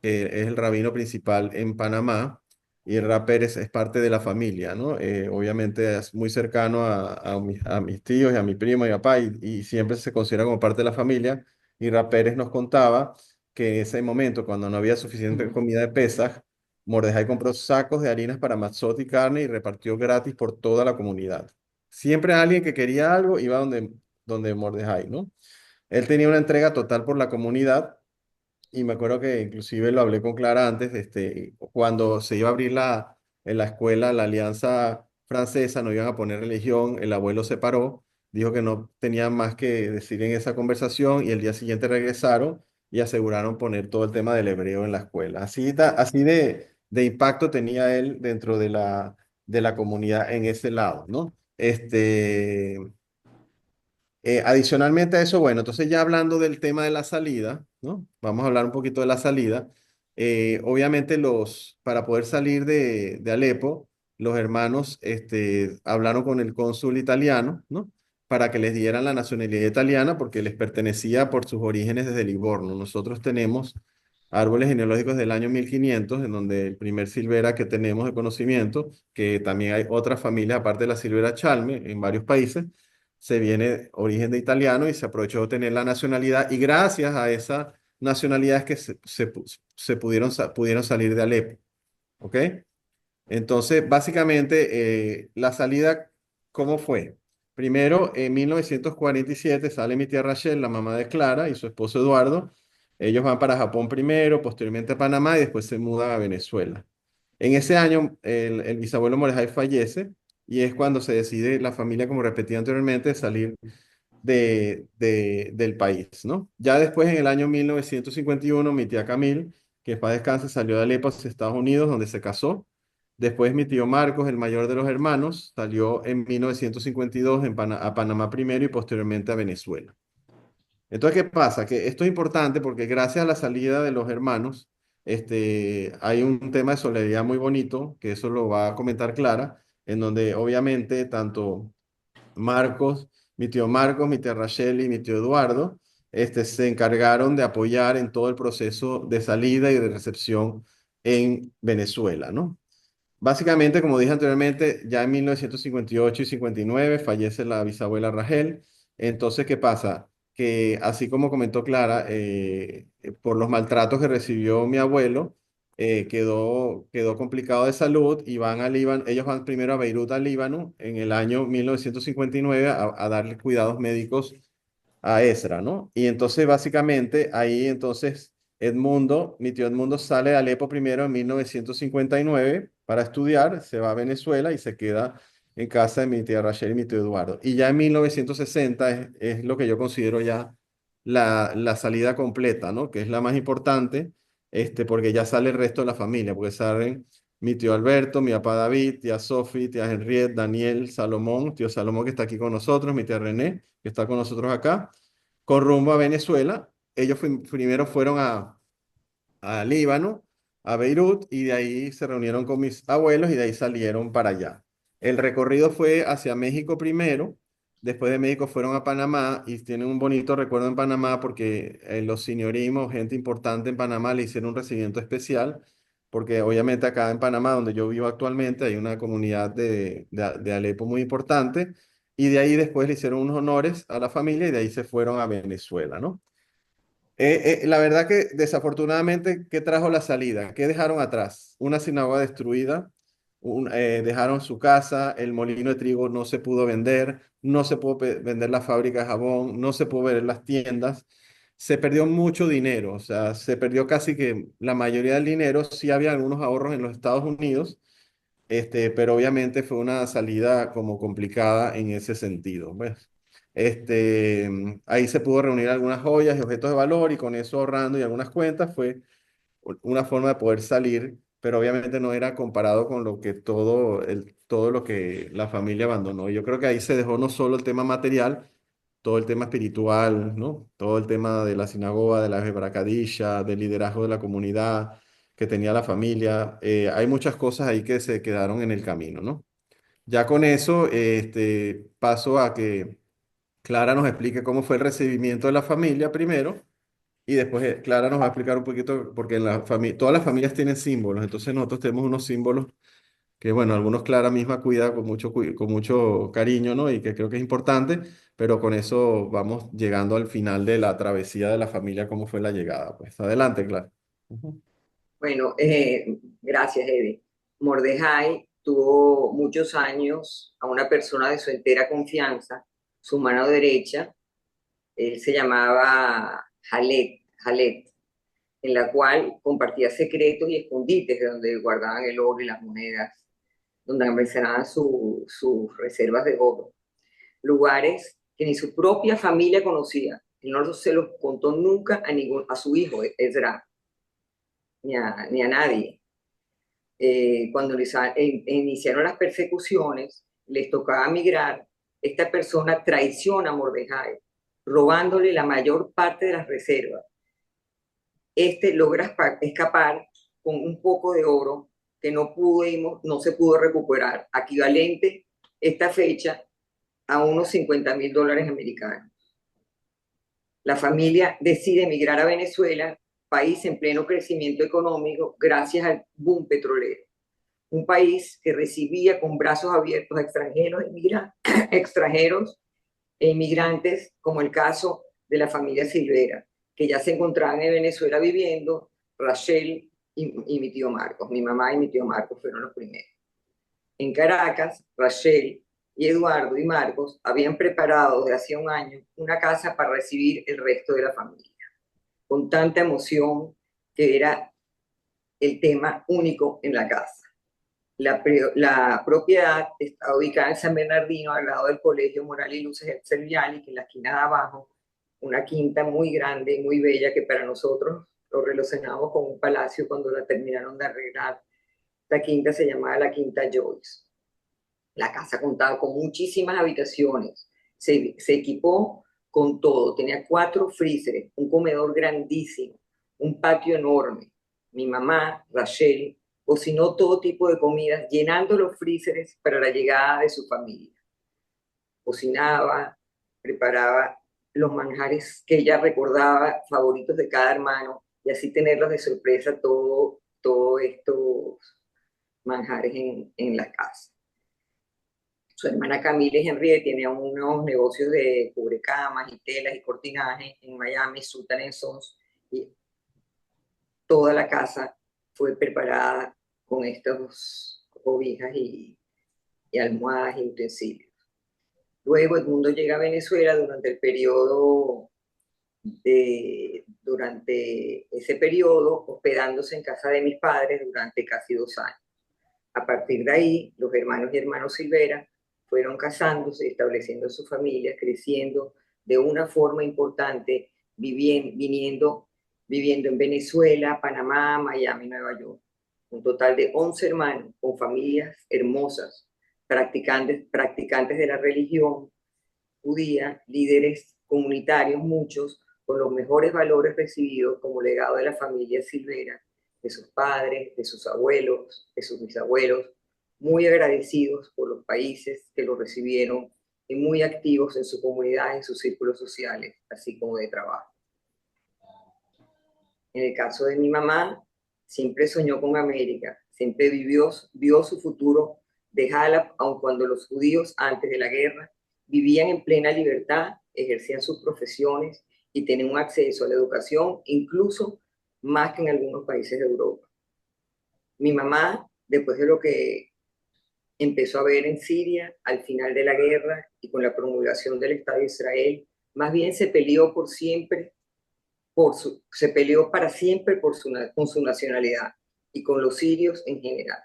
que es el rabino principal en Panamá, y el Rab Pérez es parte de la familia, ¿no? Obviamente es muy cercano a mis tíos y a mi primo y papá, y siempre se considera como parte de la familia. Y Rab Pérez nos contaba que en ese momento, cuando no había suficiente comida de Pesaj, Mordejai compró sacos de harinas para matzot y carne y repartió gratis por toda la comunidad. Siempre alguien que quería algo iba donde Mordejai, ¿no? Él tenía una entrega total por la comunidad y me acuerdo que inclusive lo hablé con Clara antes, cuando se iba a abrir en la escuela la Alianza Francesa, no iban a poner religión, el abuelo se paró, dijo que no tenía más que decir en esa conversación y el día siguiente regresaron y aseguraron poner todo el tema del hebreo en la escuela. Así de impacto tenía él dentro de la comunidad en ese lado, ¿no? Adicionalmente a eso, bueno, entonces ya hablando del tema de la salida, ¿no? Vamos a hablar un poquito de la salida. Obviamente para poder salir de Alepo, los hermanos hablaron con el cónsul italiano, ¿no? Para que les dieran la nacionalidad italiana porque les pertenecía por sus orígenes desde Livorno. Nosotros tenemos árboles genealógicos del año 1500, en donde el primer Silvera que tenemos de conocimiento, que también hay otras familias aparte de la Silvera Chalme en varios países, se viene origen de italiano y se aprovechó de tener la nacionalidad y gracias a esa nacionalidad es que pudieron salir de Alepo, ¿ok? Entonces, básicamente, la salida, ¿cómo fue? Primero, en 1947 sale mi tía Rachel, la mamá de Clara, y su esposo Eduardo. Ellos van para Japón primero, posteriormente a Panamá y después se mudan a Venezuela. En ese año, el bisabuelo Morejay fallece y es cuando se decide la familia, como repetí anteriormente, salir del país, ¿no? Ya después, en el año 1951, mi tía Camil, que en paz descanse, salió de Alepo hacia Estados Unidos, donde se casó. Después mi tío Marcos, el mayor de los hermanos, salió en 1952 a Panamá primero y posteriormente a Venezuela. Entonces, ¿qué pasa? Que esto es importante porque gracias a la salida de los hermanos, hay un tema de solidaridad muy bonito, que eso lo va a comentar Clara, en donde obviamente tanto Marcos, mi tía Rachel y mi tío Eduardo, se encargaron de apoyar en todo el proceso de salida y de recepción en Venezuela, ¿no? Básicamente, como dije anteriormente, ya en 1958 y 59 fallece la bisabuela Rachel. Entonces, ¿qué pasa? Que así como comentó Clara, por los maltratos que recibió mi abuelo, quedó complicado de salud y van al Líbano, ellos van primero a Beirut, al Líbano, en el año 1959 a darle cuidados médicos a Ezra, ¿no? Y entonces básicamente ahí entonces mi tío Edmundo sale de Alepo primero en 1959 para estudiar, se va a Venezuela y se queda en casa de mi tía Rachel y mi tío Eduardo. Y ya en 1960 es lo que yo considero ya la salida completa, ¿no? Que es la más importante, porque ya sale el resto de la familia, porque salen mi tío Alberto, mi papá David, tía Sophie, tía Henriette, Daniel, Salomón, tío Salomón que está aquí con nosotros, mi tía René, que está con nosotros acá, con rumbo a Venezuela. Ellos primero fueron a Líbano, a Beirut, y de ahí se reunieron con mis abuelos y de ahí salieron para allá. El recorrido fue hacia México primero, después de México fueron a Panamá y tienen un bonito recuerdo en Panamá porque los señorimos, gente importante en Panamá, le hicieron un recibimiento especial porque obviamente acá en Panamá, donde yo vivo actualmente, hay una comunidad de Alepo muy importante, y de ahí después le hicieron unos honores a la familia y de ahí se fueron a Venezuela, ¿no? La verdad que desafortunadamente, ¿qué trajo la salida? ¿Qué dejaron atrás? Una sinagoga destruida, dejaron su casa, el molino de trigo no se pudo vender, no se pudo vender la fábrica de jabón, no se pudo vender las tiendas, se perdió mucho dinero, o sea, se perdió casi que la mayoría del dinero, sí había algunos ahorros en los Estados Unidos, pero obviamente fue una salida como complicada en ese sentido, pues. Ahí se pudo reunir algunas joyas y objetos de valor y con eso ahorrando y algunas cuentas fue una forma de poder salir, pero obviamente no era comparado con lo que todo lo que la familia abandonó. Yo creo que ahí se dejó no solo el tema material, todo el tema espiritual, ¿no? Todo el tema de la sinagoga, de la Hebra Kadisha, del liderazgo de la comunidad que tenía la familia. Hay muchas cosas ahí que se quedaron en el camino, ¿no? Ya con eso, paso a que Clara nos explique cómo fue el recibimiento de la familia primero y después Clara nos va a explicar un poquito, porque todas las familias tienen símbolos, entonces nosotros tenemos unos símbolos que, bueno, algunos Clara misma cuida con mucho cariño, ¿no? Y que creo que es importante, pero con eso vamos llegando al final de la travesía de la familia, cómo fue la llegada. Pues adelante, Clara. Ujú. Bueno, gracias, Eddie. Mordejai tuvo muchos años a una persona de su entera confianza, su mano derecha. Él se llamaba Jalet, en la cual compartía secretos y escondites de donde guardaban el oro y las monedas, donde almacenaban sus reservas de oro. Lugares que ni su propia familia conocía. Él no se los contó nunca a su hijo, Ezra, ni a nadie. Cuando iniciaron las persecuciones, les tocaba migrar, esta persona traiciona a Mordejai, robándole la mayor parte de las reservas. Logra escapar con un poco de oro que no se pudo recuperar, equivalente esta fecha a unos $50,000 americanos. La familia decide emigrar a Venezuela, país en pleno crecimiento económico gracias al boom petrolero. Un país que recibía con brazos abiertos a extranjeros e inmigrantes, como el caso de la familia Silvera, que ya se encontraban en Venezuela viviendo. Rachel y mi tío Marcos, mi mamá y mi tío Marcos fueron los primeros. En Caracas, Rachel y Eduardo y Marcos habían preparado desde hacía un año una casa para recibir el resto de la familia, con tanta emoción que era el tema único en la casa. La propiedad está ubicada en San Bernardino, al lado del Colegio Moral y Luces Serviali, que en la esquina de abajo, una quinta muy grande, muy bella, que para nosotros lo relacionamos con un palacio cuando la terminaron de arreglar. La quinta se llamaba la Quinta Joyce. La casa contaba con muchísimas habitaciones, se equipó con todo, tenía 4 freezers, un comedor grandísimo, un patio enorme. Mi mamá, Rachel, cocinó todo tipo de comidas, llenando los freezers para la llegada de su familia. Cocinaba, preparaba los manjares que ella recordaba, favoritos de cada hermano, y así tenerlos de sorpresa todos estos manjares en la casa. Su hermana Camila Henriette tiene unos negocios de cubrecamas y telas y cortinaje en Miami, Sultan Sons, y toda la casa fue preparada con estas cobijas y almohadas y utensilios. Luego Edmundo llega a Venezuela durante ese periodo, hospedándose en casa de mis padres durante casi 2 años. A partir de ahí, los hermanos y hermanos Silvera fueron casándose, estableciendo su familia, creciendo de una forma importante, viviendo en Venezuela, Panamá, Miami, Nueva York. Un total de 11 hermanos con familias hermosas, practicantes de la religión judía, líderes comunitarios, muchos con los mejores valores recibidos como legado de la familia Silvera, de sus padres, de sus abuelos, de sus bisabuelos, muy agradecidos por los países que los recibieron y muy activos en su comunidad, en sus círculos sociales, así como de trabajo. En el caso de mi mamá, siempre soñó con América, siempre vio su futuro de Jalap, aun cuando los judíos antes de la guerra vivían en plena libertad, ejercían sus profesiones y tenían un acceso a la educación, incluso más que en algunos países de Europa. Mi mamá, después de lo que empezó a ver en Siria al final de la guerra y con la promulgación del Estado de Israel, más bien se peleó por siempre, se peleó para siempre con su nacionalidad y con los sirios en general.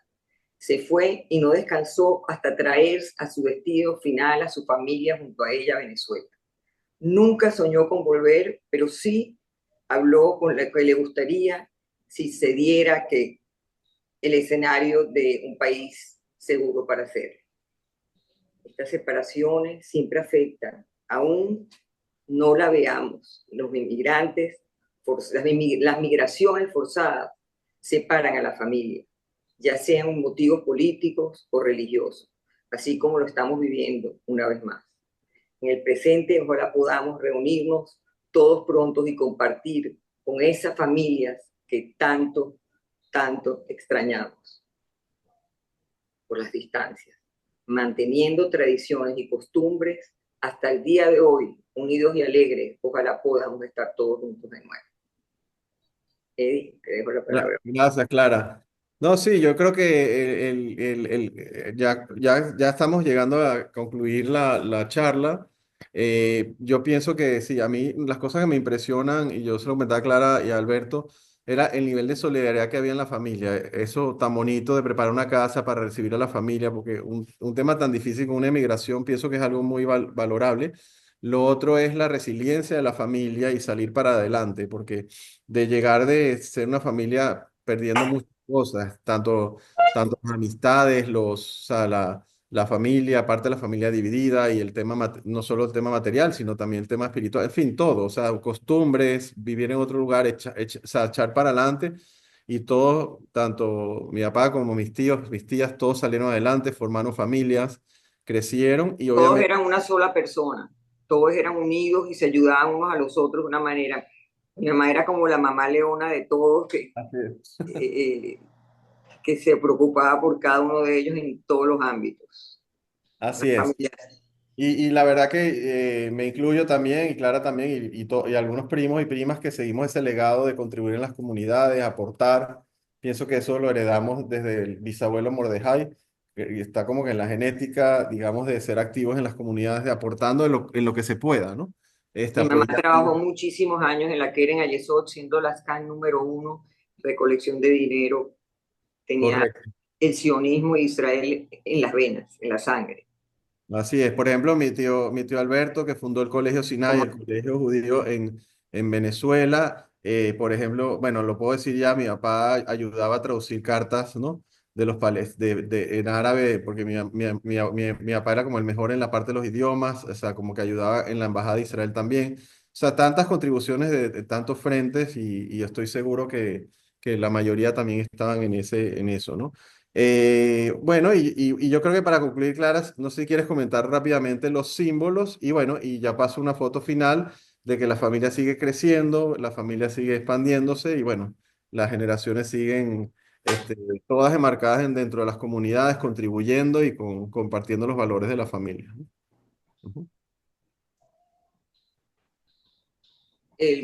Se fue y no descansó hasta traer a su destino final a su familia junto a ella a Venezuela. Nunca soñó con volver, pero sí habló con la que le gustaría si se diera que el escenario de un país seguro para hacerlo. Estas separaciones siempre afectan, aún no la veamos. Los inmigrantes, las migraciones forzadas separan a la familia, ya sean motivos políticos o religiosos, así como lo estamos viviendo una vez más. En el presente, ojalá podamos reunirnos todos prontos y compartir con esas familias que tanto, tanto extrañamos por las distancias, manteniendo tradiciones y costumbres hasta el día de hoy, unidos y alegres. Ojalá podamos estar todos juntos de nuevo. Eddie, te dejo la palabra. Gracias, Clara. No, sí, yo creo que ya estamos llegando a concluir la charla. Yo pienso que sí, a mí las cosas que me impresionan, y yo se lo comentaba a Clara y a Alberto, era el nivel de solidaridad que había en la familia. Eso tan bonito de preparar una casa para recibir a la familia, porque un tema tan difícil como una emigración, pienso que es algo muy valorable. Lo otro es la resiliencia de la familia y salir para adelante, porque de llegar de ser una familia perdiendo muchas cosas, tanto las amistades, o sea, la familia, aparte de la familia dividida y el tema, no solo el tema material, sino también el tema espiritual, en fin, todo, o sea, costumbres, vivir en otro lugar, o sea, echar para adelante. Y todos, tanto mi papá como mis tíos, mis tías, todos salieron adelante, formaron familias, crecieron y Todos obviamente... eran una sola persona, todos eran unidos y se ayudaban unos a los otros de una manera. Mi mamá era como la mamá leona de todos, Así es. que se preocupaba por cada uno de ellos en todos los ámbitos. Una Así es. familia. Y la verdad que me incluyo también, y Clara también, y algunos primos y primas que seguimos ese legado de contribuir en las comunidades, aportar. Pienso que eso lo heredamos desde el bisabuelo Mordejai, y está como que en la genética, digamos, de ser activos en las comunidades, de aportando en lo que se pueda, ¿no? Mi mamá Apoyando. trabajó muchísimos años en la Keren Ayesot, siendo la SCAN número uno, recolección de dinero. Tenía Correcto. el sionismo de Israel en las venas, en la sangre. Así es. Por ejemplo, mi tío Alberto, que fundó el Colegio Sinai, Como el colegio judío en Venezuela, por ejemplo, bueno, lo puedo decir ya, mi papá ayudaba a traducir cartas, ¿no? De los en árabe, porque mi papá era como el mejor en la parte de los idiomas, o sea, como que ayudaba en la Embajada de Israel también. O sea, tantas contribuciones de tantos frentes y estoy seguro que la mayoría también estaban en eso, ¿no? Bueno, y yo creo que para concluir, Clara, no sé si quieres comentar rápidamente los símbolos y bueno, y ya paso una foto final de que la familia sigue creciendo, la familia sigue expandiéndose y bueno, las generaciones siguen todas enmarcadas dentro de las comunidades, contribuyendo y compartiendo los valores de la familia, ¿no? Ujú.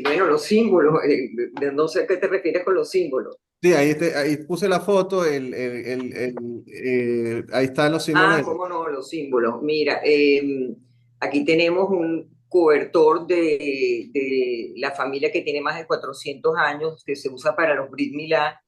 bueno, los símbolos, no sé a qué te refieres con los símbolos. Sí, ahí puse la foto, ahí están los símbolos. Ah, cómo no, los símbolos. Mira, aquí tenemos un cobertor de la familia que tiene más de 400 años, que se usa para los Brit Milá.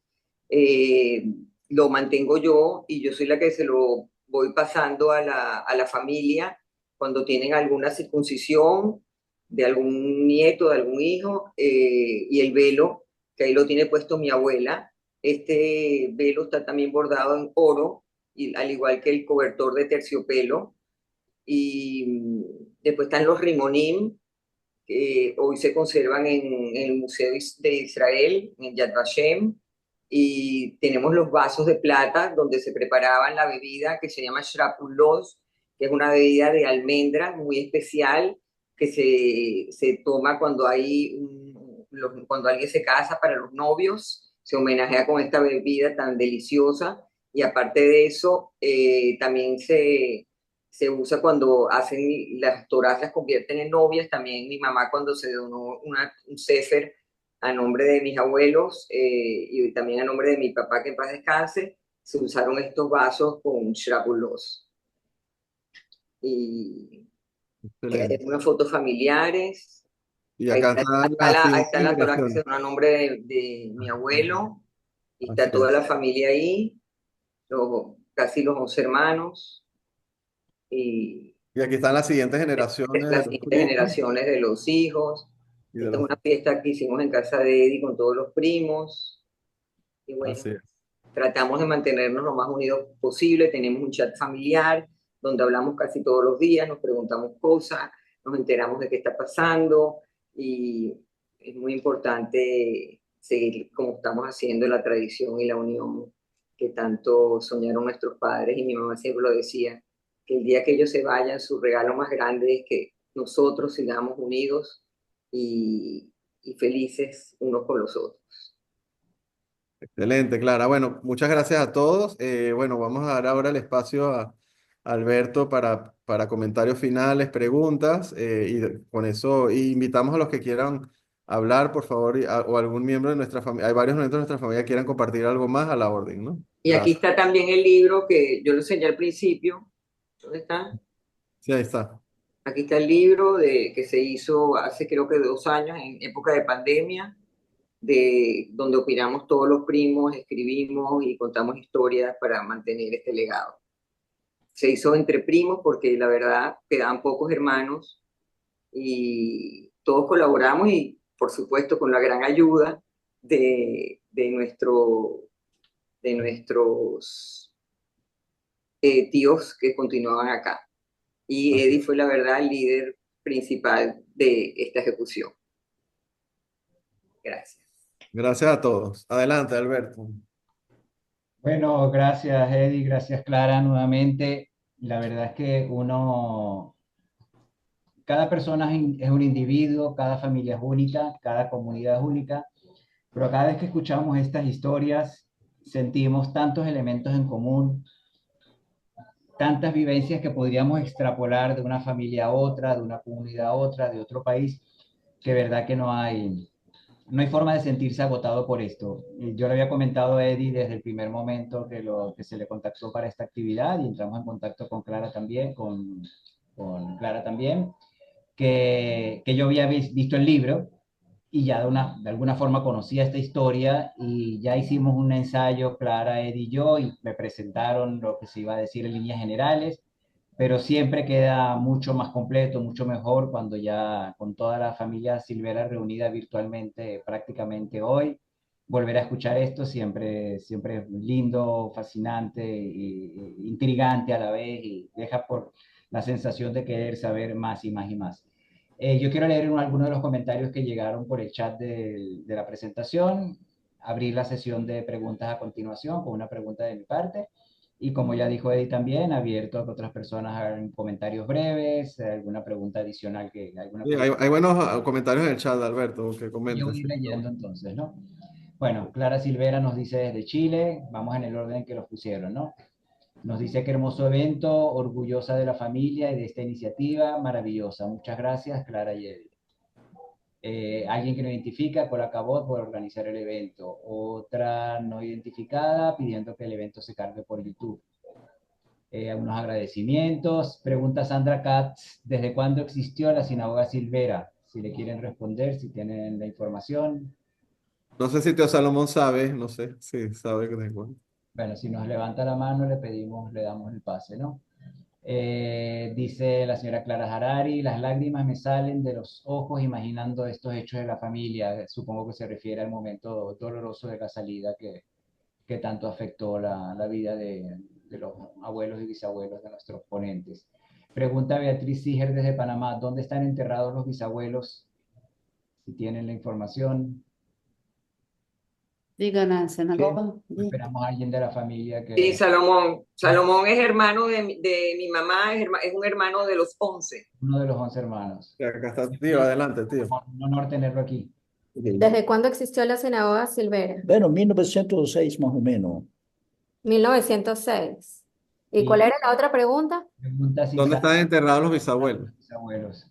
eh, lo mantengo yo y yo soy la que se lo voy pasando a la familia cuando tienen alguna circuncisión de algún nieto, de algún hijo, y el velo, que ahí lo tiene puesto mi abuela. Este velo está también bordado en oro, y, al igual que el cobertor de terciopelo. Y después están los rimonim, que hoy se conservan en el Museo de Israel, en Yad Vashem, y tenemos los vasos de plata donde se preparaban la bebida que se llama shrapulos, que es una bebida de almendras muy especial que se toma cuando cuando alguien se casa para los novios. se homenajea con esta bebida tan deliciosa y aparte de eso, también se usa cuando hacen las toras, las convierten en novias. También mi mamá cuando se donó un sefer a nombre de mis abuelos y también a nombre de mi papá, que en paz descanse, se usaron estos vasos con Shrabulos. Y hay Excelente. algunas fotos familiares. Y acá están las Ahí siguientes está la Torah que se generaciones. donó a nombre de mi abuelo. Y Así está toda es. la familia ahí, casi los 11 hermanos. Y Y aquí están las siguientes generaciones de las los siguientes primos generaciones de los hijos. y de Esta es los... una fiesta que hicimos en casa de Eddie con todos los primos. Y bueno, Así es. tratamos de mantenernos lo más unidos posible. Tenemos un chat familiar donde hablamos casi todos los días, nos preguntamos cosas, nos enteramos de qué está pasando y es muy importante seguir como estamos haciendo la tradición y la unión que tanto soñaron nuestros padres, y mi mamá siempre lo decía, que el día que ellos se vayan, su regalo más grande es que nosotros sigamos unidos y, y felices unos con los otros. Excelente, Clara. Bueno, muchas gracias a todos. Bueno, vamos a dar ahora el espacio a Alberto para comentarios finales, preguntas, con eso y invitamos a los que quieran hablar, por favor, o algún miembro de nuestra familia. Hay varios miembros de nuestra familia que quieran compartir algo más a la orden, ¿no? Y aquí Gracias. está también el libro que yo lo enseñé al principio. ¿Dónde está? Sí, ahí está. Aquí está el libro que se hizo hace creo que 2 años, en época de pandemia, donde opinamos todos los primos, escribimos y contamos historias para mantener este legado. Se hizo entre primos porque la verdad quedaban pocos hermanos y todos colaboramos, y por supuesto con la gran ayuda de nuestros tíos que continuaban acá. Y Así Eddie es. fue la verdad el líder principal de esta ejecución. Gracias. Gracias a todos. Adelante, Alberto. Bueno, gracias Eddie, gracias Clara nuevamente. La verdad es que cada persona es un individuo, cada familia es única, cada comunidad es única, pero cada vez que escuchamos estas historias sentimos tantos elementos en común, tantas vivencias que podríamos extrapolar de una familia a otra, de una comunidad a otra, de otro país, que verdad que no hay forma de sentirse agotado por esto. Yo le había comentado a Eddie desde el primer momento que se le contactó para esta actividad, y entramos en contacto con Clara también, con Clara también, que yo había visto el libro y ya de alguna forma conocía esta historia, y ya hicimos un ensayo, Clara, Eddie y yo, y me presentaron lo que se iba a decir en líneas generales, pero siempre queda mucho más completo, mucho mejor cuando ya con toda la familia Silvera reunida virtualmente prácticamente hoy, volver a escuchar esto siempre es lindo, fascinante e intrigante a la vez, y deja por la sensación de querer saber más y más y más. Yo quiero leer algunos de los comentarios que llegaron por el chat de la presentación, abrir la sesión de preguntas a continuación con una pregunta de mi parte. Y como ya dijo Eddie también, abierto a que otras personas hagan comentarios breves, alguna pregunta adicional alguna Sí, pregunta. hay buenos comentarios en el chat, Alberto, que Yo comentes. voy Sí, está leyendo bueno. entonces, ¿no? Bueno, Clara Silvera nos dice desde Chile, vamos en el orden que los pusieron, ¿no? Nos dice que hermoso evento, orgullosa de la familia y de esta iniciativa, maravillosa. Muchas gracias, Clara y Eddie. Alguien que no identifica, por acabó por organizar el evento. Otra no identificada pidiendo que el evento se cargue por YouTube. Unos agradecimientos. Pregunta Sandra Katz, ¿desde cuándo existió la sinagoga Silvera? Si le quieren responder, si tienen la información. No sé si Tío Salomón sabe, no sé si sabe que de cuándo. Bueno, si nos levanta la mano, le pedimos, le damos el pase, ¿no? Dice la señora Clara Harari, las lágrimas me salen de los ojos imaginando estos hechos de la familia. Supongo que se refiere al momento doloroso de la salida que tanto afectó la vida de los abuelos y bisabuelos de nuestros ponentes. Pregunta Beatriz Siger desde Panamá, ¿dónde están enterrados los bisabuelos? Si tienen la información. Díganos, Sí. sinagoga. Esperamos a alguien de la familia Sí, que... Salomón. Salomón es hermano de mi mamá, es un hermano de los 11. Uno de los 11 hermanos. Sí, acá está, tío, adelante, tío. Un honor tenerlo aquí. ¿Desde cuándo existió la sinagoga Silvera? Bueno, 1906 más o menos. 1906. ¿Y cuál Y era la otra pregunta? pregunta si ¿Dónde saben están enterrados los bisabuelos? mis abuelos.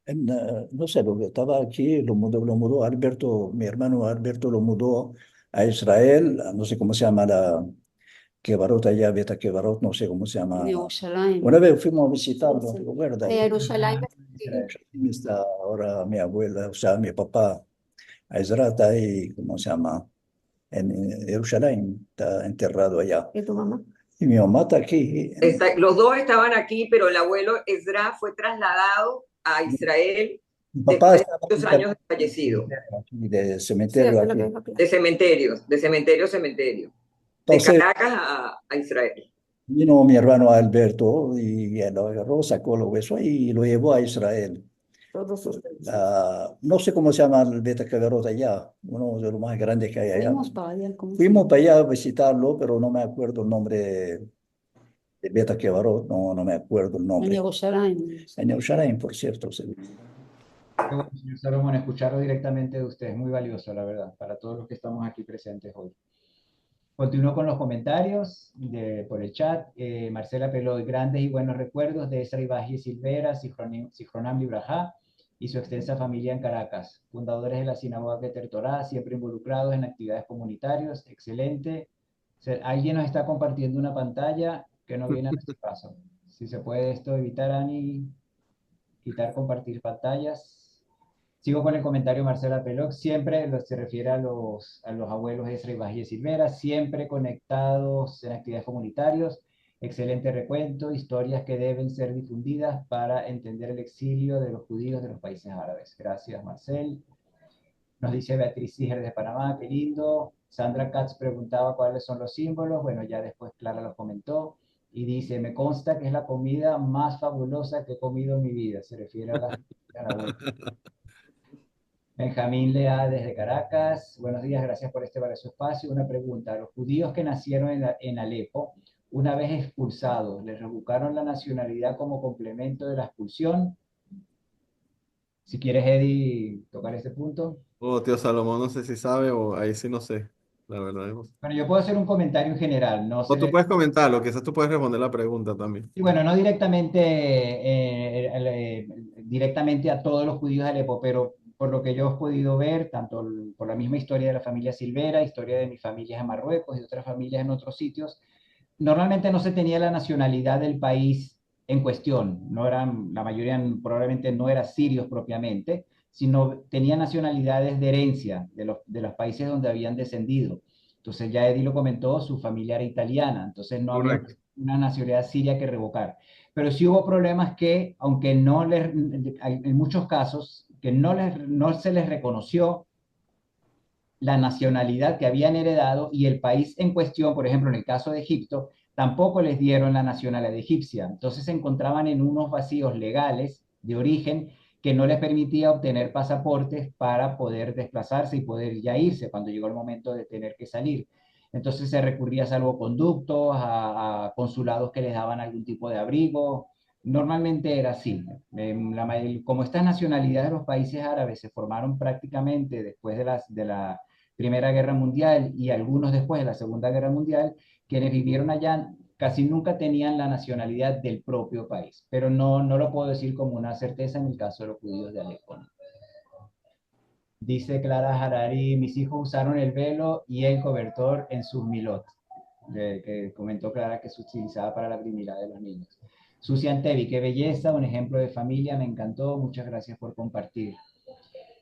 No sé, porque estaba aquí, lo mudó Alberto, mi hermano Alberto lo mudó a Israel, no sé cómo se llama Kebarot allá, Beta Kebarot, no sé cómo se llama. Jerusalén. Una vez fuimos a visitarlo, recuerda, De Jerusalén. Israel. está ahora mi abuela, o sea, mi papá, a Ezra está ahí, ¿cómo se llama? En Jerusalén, está enterrado allá. ¿Y tu mamá? Y mi mamá está aquí. Los dos estaban aquí, pero el abuelo Ezra fue trasladado a Israel Mi papá después de estaba muchos años de fallecido, aquí, de Sí, cementerio eso es lo que aquí. dijo Clara. de cementerios, de cementerio a cementerio, de Entonces Caracas a Israel. vino mi hermano Alberto y él lo agarró, sacó los huesos y lo llevó a Israel. Todos ustedes. No sé cómo se llama el Beta Caberot allá, uno de los más grandes que hay allá. Fuimos para allá, ¿cómo se Fuimos llama? para allá a visitarlo, pero no me acuerdo el nombre de Beta Caberot, no me acuerdo el En nombre. Jerusalén. En Jerusalén, por cierto. Sí. Qué bueno, señor Salomón, escucharlo directamente de usted es muy valioso, la verdad, para todos los que estamos aquí presentes hoy. Continúo con los comentarios por el chat. Marcela Peloy, grandes y buenos recuerdos de Esra Ibaji Silvera, Sijronam Libraja y su extensa familia en Caracas, fundadores de la Sinagoga Keter Torah, siempre involucrados en actividades comunitarias. Excelente. Alguien nos está compartiendo una pantalla que no viene a nuestro caso. Si se puede esto evitar, Ani, quitar compartir pantallas. Sigo con el comentario Marcela Peloc, siempre se refiere a los abuelos Esra y Bajía Silvera, siempre conectados en actividades comunitarias, excelente recuento, historias que deben ser difundidas para entender el exilio de los judíos de los países árabes. Gracias, Marcel. Nos dice Beatriz Siger de Panamá, qué lindo. Sandra Katz preguntaba cuáles son los símbolos, bueno, ya después Clara los comentó. Y dice, me consta que es la comida más fabulosa que he comido en mi vida. Se refiere a la Benjamín Lea desde Caracas. Buenos días, gracias por este valioso espacio. Una pregunta. Los judíos que nacieron en Alepo, una vez expulsados, ¿les revocaron la nacionalidad como complemento de la expulsión? Si quieres, Eddie, tocar este punto. Oh, tío Salomón, no sé si sabe o ahí sí no sé, la verdad. Bueno, yo puedo hacer un comentario en general. No O se tú le... puedes comentarlo, quizás tú puedes responder la pregunta también. Y bueno, no directamente, directamente a todos los judíos de Alepo, pero por lo que yo he podido ver, tanto por la misma historia de la familia Silvera, historia de mis familias en Marruecos y otras familias en otros sitios, normalmente no se tenía la nacionalidad del país en cuestión. No eran, la mayoría probablemente no eran sirios propiamente, sino tenían nacionalidades de herencia de los países donde habían descendido. Entonces ya Eddie lo comentó, su familia era italiana, entonces no había Correcto. una nacionalidad siria que revocar. Pero sí hubo problemas que, aunque no les, en muchos casos, que no se les reconoció la nacionalidad que habían heredado y el país en cuestión, por ejemplo, en el caso de Egipto, tampoco les dieron la nacionalidad egipcia. Entonces se encontraban en unos vacíos legales de origen que no les permitía obtener pasaportes para poder desplazarse y poder ya irse cuando llegó el momento de tener que salir. Entonces se recurría a salvoconductos, a consulados que les daban algún tipo de abrigo. Normalmente era así. Como estas nacionalidades de los países árabes se formaron prácticamente después de la Primera Guerra Mundial y algunos después de la Segunda Guerra Mundial, quienes vivieron allá casi nunca tenían la nacionalidad del propio país, pero no lo puedo decir como una certeza en el caso de los judíos de Alepo. Dice Clara Harari, mis hijos usaron el velo y el cobertor en sus milot, que comentó Clara que se utilizaba para la dignidad de los niños. Susi Tevi, qué belleza, un ejemplo de familia, me encantó, muchas gracias por compartir.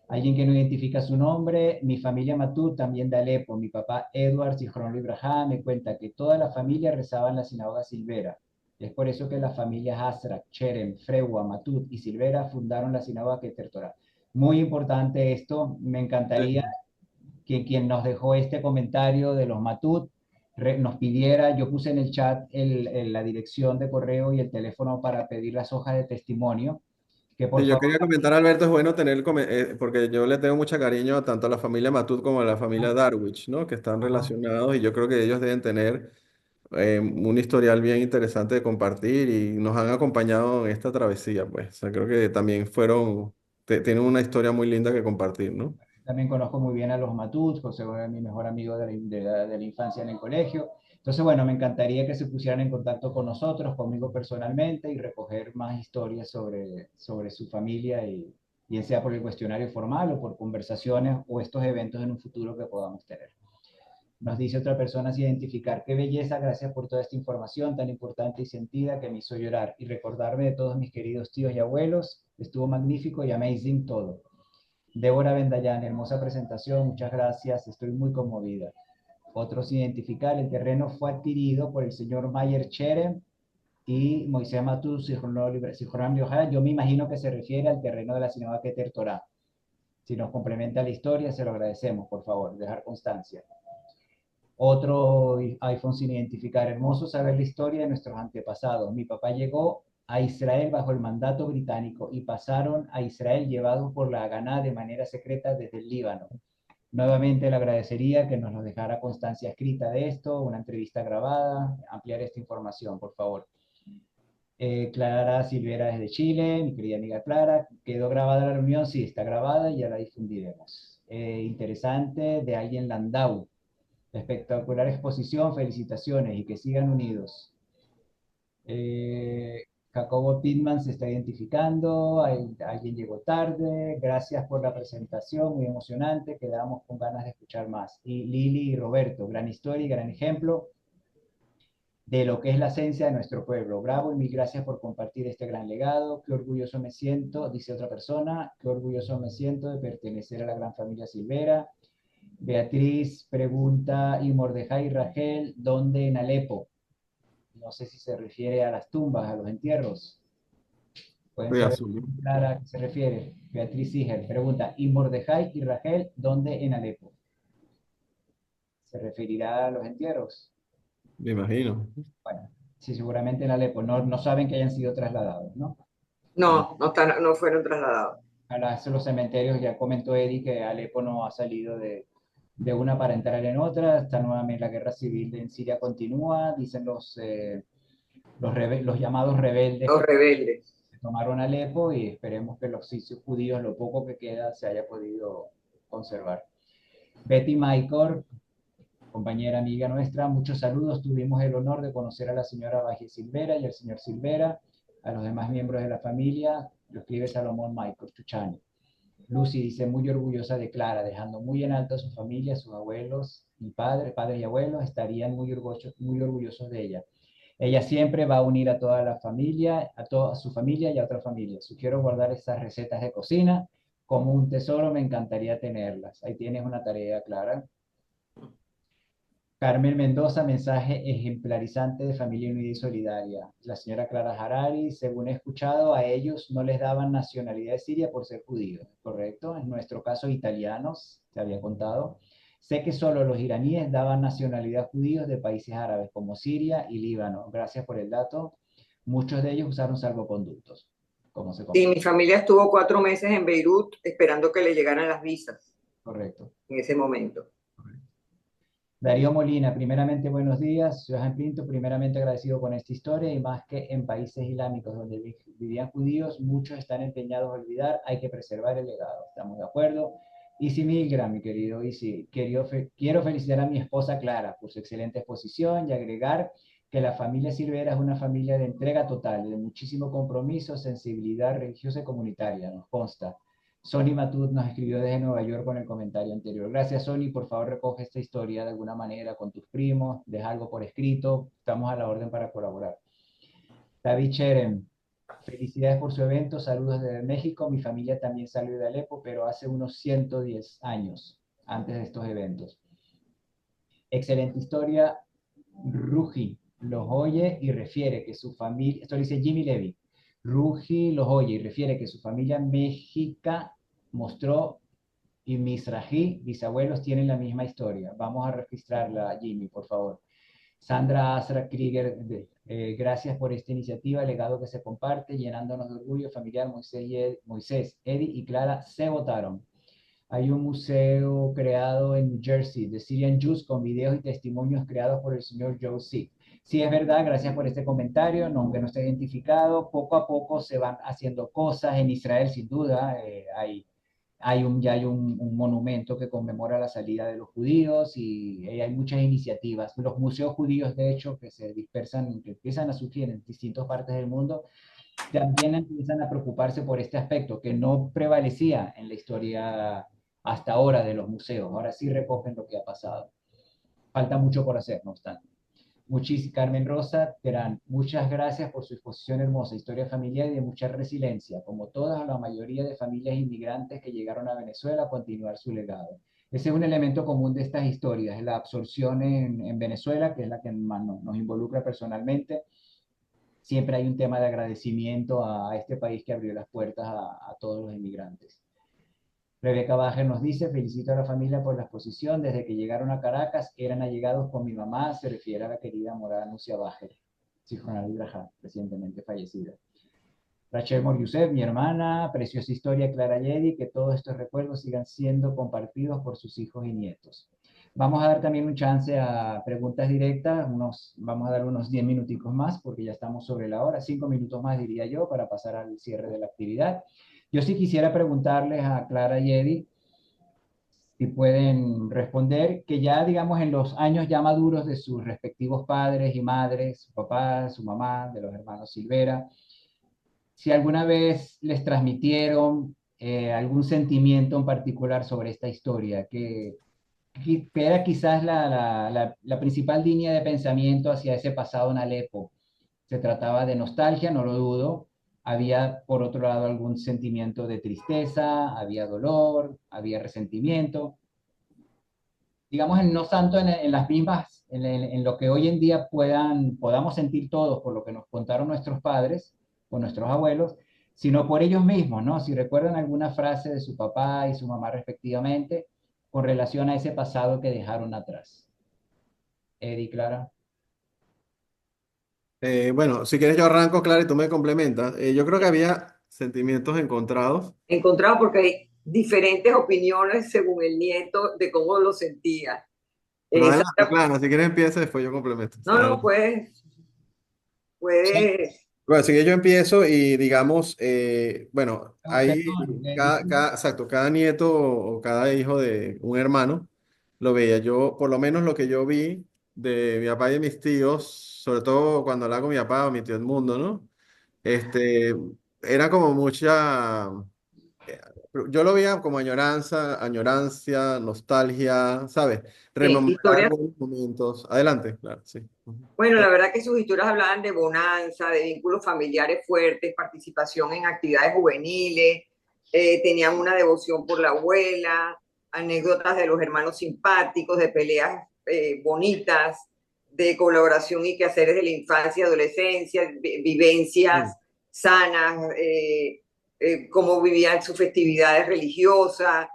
Alguien que no identifica su nombre, mi familia Matut, también de Alepo, mi papá Edward Sijron Ibrahim me cuenta que toda la familia rezaba en la sinagoga Silvera. Es por eso que las familias Asra, Cherem, Frewa, Matut y Silvera fundaron la sinagoga Keter Torah. Muy importante esto, me encantaría que quien nos dejó este comentario de los Matut nos pidiera, yo puse en el chat la dirección de correo y el teléfono para pedir las hojas de testimonio, que por Sí, yo favor... quería comentar, Alberto, es bueno tener, porque yo le tengo mucho cariño tanto a la familia Matut como a la familia Darwich, ¿no? Que están relacionados y yo creo que ellos deben tener un historial bien interesante de compartir y nos han acompañado en esta travesía, pues. O sea, creo que también fueron tienen una historia muy linda que compartir, ¿no? También conozco muy bien a los Matut, José es mi mejor amigo de la infancia en el colegio. Entonces, bueno, me encantaría que se pusieran en contacto con nosotros, conmigo personalmente, y recoger más historias sobre su familia, y bien sea por el cuestionario formal o por conversaciones o estos eventos en un futuro que podamos tener. Nos dice otra persona: sin identificar. Qué belleza, gracias por toda esta información tan importante y sentida que me hizo llorar y recordarme de todos mis queridos tíos y abuelos. Estuvo magnífico y amazing todo. Débora Bendayán, hermosa presentación, muchas gracias, estoy muy conmovida. Otros sin identificar: el terreno fue adquirido por el señor Mayer Cherem y Moisés Matus Sijoram Liojara. Yo me imagino que se refiere al terreno de la Sinagoga Keter Torah. Si nos complementa la historia, se lo agradecemos, por favor, dejar constancia. Otro iPhone sin identificar: hermoso saber la historia de nuestros antepasados. Mi papá llegó a Israel bajo el mandato británico y pasaron a Israel llevados por la Haganá de manera secreta desde el Líbano. Nuevamente le agradecería que nos dejara constancia escrita de esto, una entrevista grabada, ampliar esta información, por favor. Clara Silvera desde Chile, mi querida amiga Clara, ¿quedó grabada la reunión? Sí, está grabada y ya la difundiremos. Interesante, de alguien Landau. Espectacular exposición, felicitaciones y que sigan unidos. Jacobo Pittman se está identificando, alguien llegó tarde, gracias por la presentación, muy emocionante, quedamos con ganas de escuchar más. Y Lili y Roberto, gran historia y gran ejemplo de lo que es la esencia de nuestro pueblo. Bravo y mil gracias por compartir este gran legado. Qué orgulloso me siento, dice otra persona, qué orgulloso me siento de pertenecer a la gran familia Silvera. Beatriz pregunta: ¿y Mordejai y Rachel dónde en Alepo? No sé si se refiere a las tumbas, a los entierros. Pueden Sí, saber, azul. Clara, a qué se refiere. Beatriz Siger pregunta: ¿y Mordejai y Rachel dónde en Alepo? ¿Se referirá a los entierros? Me imagino. Bueno, sí, seguramente en Alepo. No, no saben que hayan sido trasladados, ¿no? No, no fueron trasladados. A los cementerios, ya comentó Eddie que Alepo no ha salido de una para entrar en otra. Está nuevamente la guerra civil en Siria continúa, dicen los llamados rebeldes Los que rebeldes. tomaron Alepo, y esperemos que los sitios judíos, lo poco que queda, se haya podido conservar. Betty Maicor, compañera amiga nuestra, muchos saludos. Tuvimos el honor de conocer a la señora Baje Silvera y al señor Silvera, a los demás miembros de la familia. Lo escribe Salomón Maicor Chuchani. Lucy dice: muy orgullosa de Clara, dejando muy en alto a su familia, sus abuelos, mi padre y abuelos estarían muy orgullosos de ella. Ella siempre va a unir a toda la familia, a toda su familia y a otra familia. Sugiero guardar estas recetas de cocina como un tesoro, me encantaría tenerlas. Ahí tienes una tarea, Clara. Carmen Mendoza, mensaje ejemplarizante de Familia Unida y Solidaria. La señora Clara Harari: según he escuchado, a ellos no les daban nacionalidad de Siria por ser judíos, ¿correcto? En nuestro caso, italianos, te había contado. Sé que solo los iraníes daban nacionalidad judíos de países árabes como Siria y Líbano. Gracias por el dato. Muchos de ellos usaron salvoconductos, como se Sí, comenta. mi familia estuvo 4 meses en Beirut esperando que le llegaran las visas Correcto. en ese momento. Darío Molina, primeramente buenos días. Johan Pinto, primeramente agradecido con esta historia, y más que en países islámicos donde vivían judíos, muchos están empeñados a olvidar, hay que preservar el legado. Estamos de acuerdo. Isi Milgram, mi querido Isi, quiero felicitar a mi esposa Clara por su excelente exposición y agregar que la familia Silvera es una familia de entrega total, de muchísimo compromiso, sensibilidad religiosa y comunitaria, nos consta. Sony Matut nos escribió desde Nueva York con el comentario anterior. Gracias, Sony. Por favor, recoge esta historia de alguna manera con tus primos, deja algo por escrito. Estamos a la orden para colaborar. David Cherem, felicidades por su evento. Saludos desde México. Mi familia también salió de Alepo, pero hace unos 110 años, antes de estos eventos. Excelente historia. Ruji los oye y refiere que su familia, esto lo dice Jimmy Levy, Ruji los oye y refiere que su familia mexica mostró, y Mizrahi, bisabuelos, tienen la misma historia. Vamos a registrarla, Jimmy, por favor. Sandra Asra Krieger, gracias por esta iniciativa, legado que se comparte, llenándonos de orgullo familiar. Moisés, Eddie y Clara se votaron. Hay un museo creado en New Jersey de Syrian Jews con videos y testimonios creados por el señor Joe Sick. Sí, es verdad, gracias por este comentario, no, aunque no esté identificado, poco a poco se van haciendo cosas en Israel, sin duda, ya hay un monumento que conmemora la salida de los judíos y hay muchas iniciativas. Los museos judíos, de hecho, que se dispersan, que empiezan a surgir en distintas partes del mundo, también empiezan a preocuparse por este aspecto que no prevalecía en la historia hasta ahora de los museos. Ahora sí recogen lo que ha pasado. Falta mucho por hacer, no obstante. Carmen Rosa Terán, muchas gracias por su exposición hermosa, historia familiar y de mucha resiliencia, como toda la mayoría de familias inmigrantes que llegaron a Venezuela a continuar su legado. Ese es un elemento común de estas historias, la absorción en Venezuela, que es la que más nos involucra personalmente. Siempre hay un tema de agradecimiento a este país que abrió las puertas a todos los inmigrantes. Rebeca Bajer nos dice, felicito a la familia por la exposición. Desde que llegaron a Caracas, eran allegados con mi mamá. Se refiere a la querida morada Nucia Bajer, Zichronal Ibrahim, recientemente fallecida. Rachel Moriusev, mi hermana, preciosa historia Clara Yedi, que todos estos recuerdos sigan siendo compartidos por sus hijos y nietos. Vamos a dar también un chance a preguntas directas, vamos a dar unos 10 minuticos más, porque ya estamos sobre la hora, 5 minutos más diría yo, para pasar al cierre de la actividad. Yo sí quisiera preguntarles a Clara y Eddie si pueden responder, que ya digamos en los años ya maduros de sus respectivos padres y madres, su papá, su mamá, de los hermanos Silvera, si alguna vez les transmitieron algún sentimiento en particular sobre esta historia, que era quizás la principal línea de pensamiento hacia ese pasado en Alepo. Se trataba de nostalgia, no lo dudo. Había, por otro lado, algún sentimiento de tristeza, había dolor, había resentimiento. Digamos, no tanto en las mismas, en lo que hoy en día podamos sentir todos por lo que nos contaron nuestros padres o nuestros abuelos, sino por ellos mismos, ¿no? Si recuerdan alguna frase de su papá y su mamá respectivamente con relación a ese pasado que dejaron atrás. Eddie, Clara. Bueno, si quieres yo arranco, Clara, y tú me complementas. Yo creo que había sentimientos encontrados. Encontrado porque hay diferentes opiniones según el nieto de cómo lo sentía. Pero adelante, Sandra, Clara, si quieres empieza, después yo complemento. no, no, Adelante. puedes, Bueno, si yo empiezo y digamos, bueno, No, hay perdón, exacto, cada nieto o cada hijo de un hermano lo veía. Yo, por lo menos lo que yo vi de mi papá y de mis tíos, sobre todo cuando hablaba con mi papá o mi tío Edmundo, ¿no? Este, era como mucha, eh, yo lo veía como añoranza, añorancia, nostalgia, ¿sabes? sí, Rememorar historias. buenos momentos. Adelante, claro, sí. Ujú. Bueno, la verdad que sus historias hablaban de bonanza, de vínculos familiares fuertes, participación en actividades juveniles, tenían una devoción por la abuela, anécdotas de los hermanos simpáticos, de peleas bonitas, de colaboración y quehaceres de la infancia y adolescencia, vivencias Sí. sanas, cómo vivían sus festividades religiosas.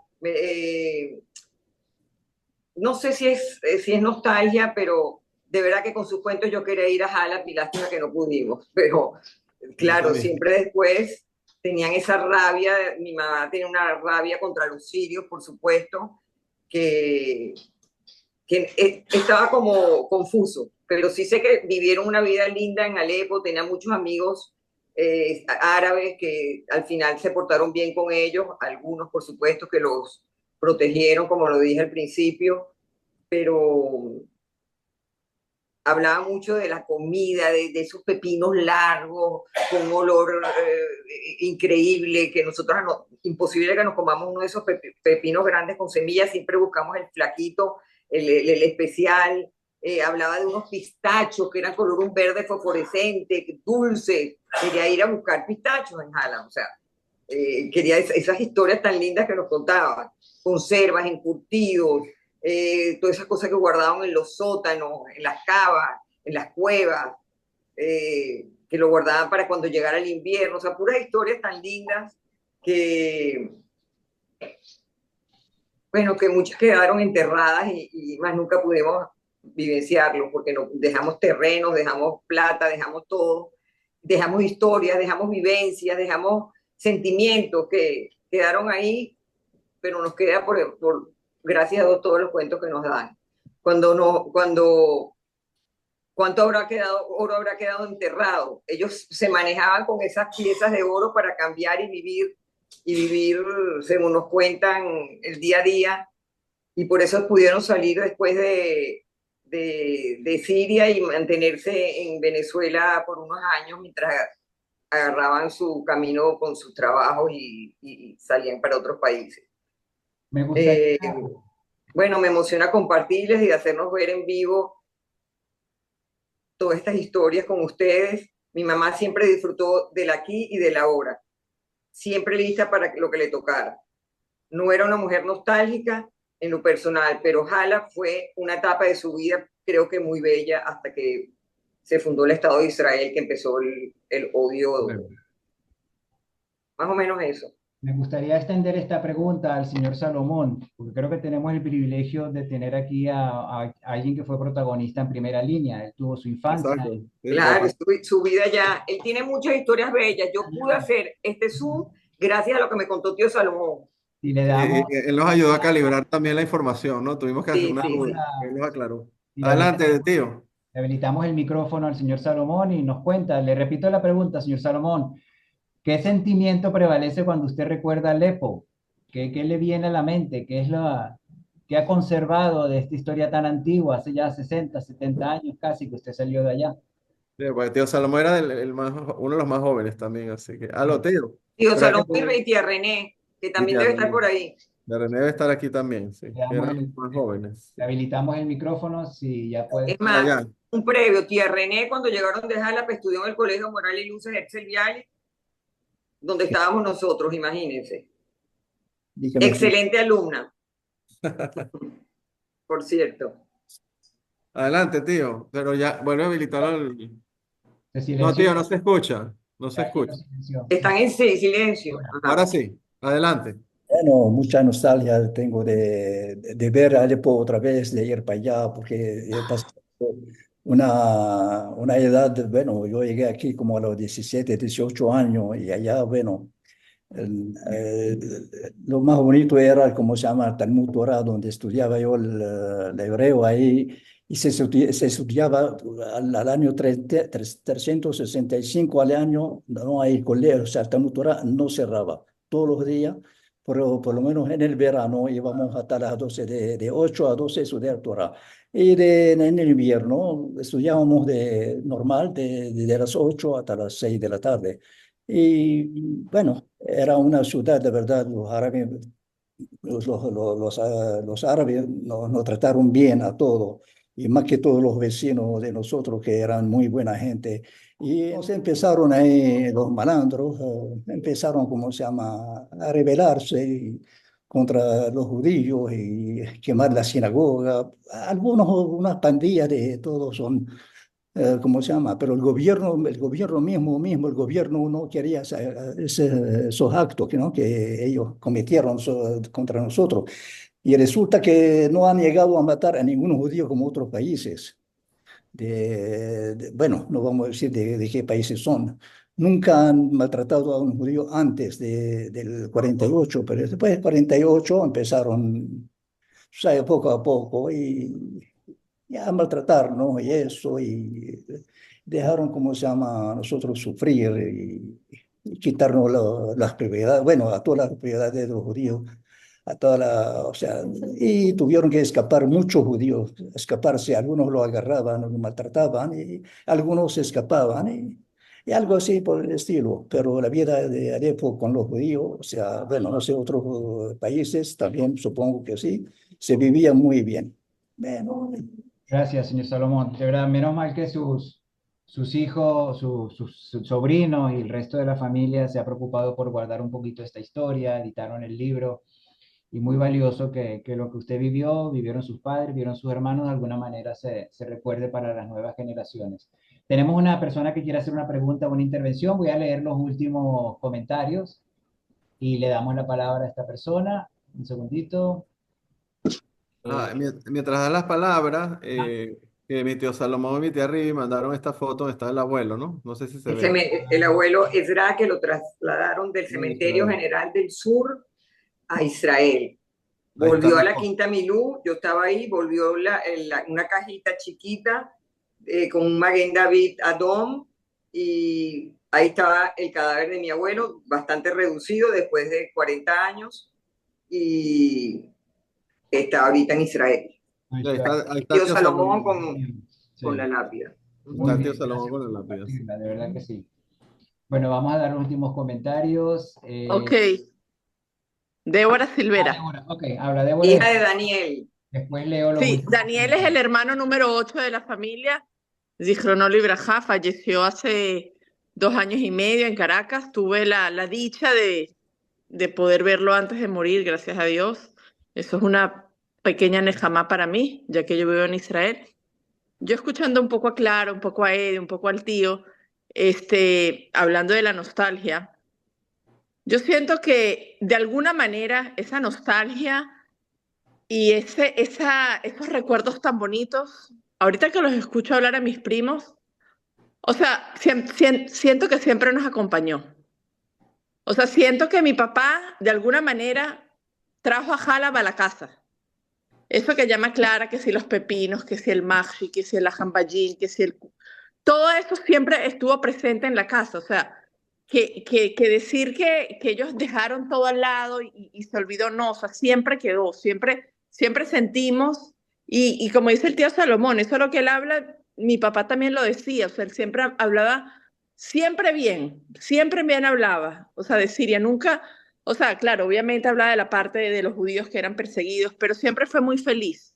No sé si es nostalgia, pero de verdad que con sus cuentos yo quería ir a Jala y lástima que no pudimos. Pero Yo claro, también. siempre después tenían esa rabia, mi mamá tenía una rabia contra los sirios, por supuesto, que, que estaba como confuso, pero sí sé que vivieron una vida linda en Alepo, tenía muchos amigos árabes que al final se portaron bien con ellos, algunos por supuesto que los protegieron, como lo dije al principio, pero hablaba mucho de la comida, de esos pepinos largos, con un olor increíble, que nosotros, no, imposible que nos comamos uno de esos pepinos grandes con semillas, siempre buscamos el flaquito, el especial. Hablaba de unos pistachos que eran color un verde fosforescente, dulce. Quería ir a buscar pistachos en Jala, o sea, quería esas historias tan lindas que nos contaban, conservas, encurtidos, todas esas cosas que guardaban en los sótanos, en las cavas, en las cuevas, que lo guardaban para cuando llegara el invierno, o sea, puras historias tan lindas que, bueno, que muchas quedaron enterradas y más nunca pudimos vivenciarlo, porque no, dejamos terrenos, dejamos plata, dejamos todo, dejamos historias, dejamos vivencias, dejamos sentimientos que quedaron ahí, pero nos queda gracias a Dios todos los cuentos que nos dan. Cuando ¿cuánto oro habrá quedado enterrado? Ellos se manejaban con esas piezas de oro para cambiar y vivir, según nos cuentan, el día a día, y por eso pudieron salir después de Siria y mantenerse en Venezuela por unos años mientras agarraban su camino con sus trabajos y salían para otros países. Me gustaría, Bueno, me emociona compartirles y hacernos ver en vivo todas estas historias con ustedes. Mi mamá siempre disfrutó del aquí y del ahora, siempre lista para lo que le tocara. No era una mujer nostálgica en lo personal, pero Hala fue una etapa de su vida, creo que muy bella, hasta que se fundó el Estado de Israel, que empezó el odio, más o menos eso. me gustaría extender esta pregunta al señor Salomón, porque creo que tenemos el privilegio de tener aquí a alguien que fue protagonista en primera línea. Él tuvo su infancia. Exacto. Sí, Claro, su vida ya, él tiene muchas historias bellas. Yo pude hacer este Zoom gracias a lo que me contó tío Salomón. Y le damos, él nos ayudó a calibrar también la información, ¿no? Tuvimos que hacer Sí, una sí, sí. duda, él nos aclaró. y le Adelante, tío. le habilitamos el micrófono al señor Salomón y nos cuenta. Le repito la pregunta, señor Salomón. ¿Qué sentimiento prevalece cuando usted recuerda a Alepo? ¿Qué le viene a la mente? ¿Qué ha conservado de esta historia tan antigua, hace ya 60, 70 años casi que usted salió de allá? Sí, pues tío Salomón era uno de los más jóvenes también, así que. Aló, tío. Tío ¿Será que Salomón y tía René, que Y también tía debe estar René. por ahí. La René debe estar aquí también, sí. Le Que damos eran los más jóvenes. le habilitamos el micrófono, si ya puede. Es más, Allá. un previo, tía René, cuando llegaron de Jalapa, estudió en el Colegio Moral y Luces Excel Viale, donde estábamos nosotros, imagínense. Dígame, Excelente alumna, por cierto. Adelante, tío. Pero ya, vuelve a habilitar al. Se No, silenció. tío, no se escucha. No se Aquí lo escucha. silenció. Están en silencio. Ajá. Ahora sí, adelante. bueno, mucha nostalgia tengo de ver a Alepo otra vez, de ir para allá, porque he pasado una edad, bueno, yo llegué aquí como a los 17, 18 años y allá, bueno, lo más bonito era, como se llama, Talmud Torah, donde estudiaba yo el hebreo ahí, y se estudiaba al año 365 al año, no hay colegio, o sea, el Talmud Torah no cerraba todos los días, pero por lo menos en el verano íbamos hasta las 12, de 8 a 12 estudiar Torah. Y en el invierno estudiábamos normal, de las 8 hasta las 6 de la tarde. Y bueno, era una ciudad, de verdad, los árabes, los árabes nos trataron bien a todos, y más que todos los vecinos de nosotros que eran muy buena gente. Y entonces empezaron ahí los malandros, empezaron, como se llama, a rebelarse contra los judíos y quemar la sinagoga. Unas pandillas de todos son ¿cómo se llama? Pero el gobierno mismo, el gobierno no quería esos actos ¿no? que ellos cometieron contra nosotros. Y resulta que no han llegado a matar a ningún judío como otros países. Bueno, no vamos a decir de qué países son. Nunca han maltratado a un judío antes del 48, pero después del 48 empezaron, ¿sabe? Poco a poco y a maltratarnos y eso, y dejaron, como se llama, a nosotros sufrir y quitarnos las propiedades, bueno, a todas las propiedades de los judíos, o sea, y tuvieron que escapar muchos judíos, escaparse, algunos lo agarraban, lo maltrataban, y algunos se escapaban, y algo así por el estilo, pero la vida de Alepo con los judíos, o sea, bueno, no sé, otros países también supongo que sí, se vivía muy bien. Bueno, Gracias, señor Salomón. De verdad, menos mal que sus hijos, sus sobrinos y el resto de la familia se ha preocupado por guardar un poquito esta historia, editaron el libro, y muy valioso que lo que usted vivió, vivieron sus padres, vivieron sus hermanos, de alguna manera se recuerde para las nuevas generaciones. Tenemos una persona que quiere hacer una pregunta o una intervención. Voy a leer los últimos comentarios y le damos la palabra a esta persona. Un segundito. Mientras dan las palabras, que mi tío Salomón y mi tía Rivi mandaron esta foto donde está el abuelo, ¿no? No sé si se ve. El abuelo Ezra, que lo trasladaron del Cementerio claro. General del Sur a Israel. Ahí Volvió está a la la foto. Quinta Milú, yo estaba ahí, volvió una cajita chiquita con un Maguen David Adom, y ahí estaba el cadáver de mi abuelo, bastante reducido después de 40 años, y está ahorita en Israel. Ahí Ahí está. ahí está Tío tío Salomón Salomón. con la Sí, lápida. muy Está tío bien, Salomón gracias con por las lápidas. compartirla, de verdad que sí. Bueno, vamos a dar los últimos comentarios. Ok, Débora Silvera. Débora, ok, habla Débora, Hija de Daniel. después leo los Sí, últimos Daniel es el comentarios. hermano número 8 de la familia. Zichrono Libraja falleció hace 2 años y medio en Caracas. Tuve la dicha de poder verlo antes de morir, gracias a Dios. Eso es una pequeña nejamá para mí, ya que yo vivo en Israel. Yo escuchando un poco a Clara, un poco a Eddie, un poco al tío, hablando de la nostalgia, yo siento que de alguna manera esa nostalgia y esos recuerdos tan bonitos, ahorita que los escucho hablar a mis primos, o sea, siento que siempre nos acompañó. O sea, siento que mi papá de alguna manera trajo a Jalab a la casa. Eso que llama Clara, que si los pepinos, que si el mahshi, que si el ajamballín, que si el... Todo eso siempre estuvo presente en la casa. O sea, que decir que ellos dejaron todo al lado y se olvidó, no. O sea, siempre quedó, siempre sentimos. Y como dice el tío Salomón, eso es lo que él habla, mi papá también lo decía. O sea, él siempre hablaba, siempre bien hablaba. O sea, de Siria, nunca... O sea, claro, obviamente hablaba de la parte de los judíos que eran perseguidos, pero siempre fue muy feliz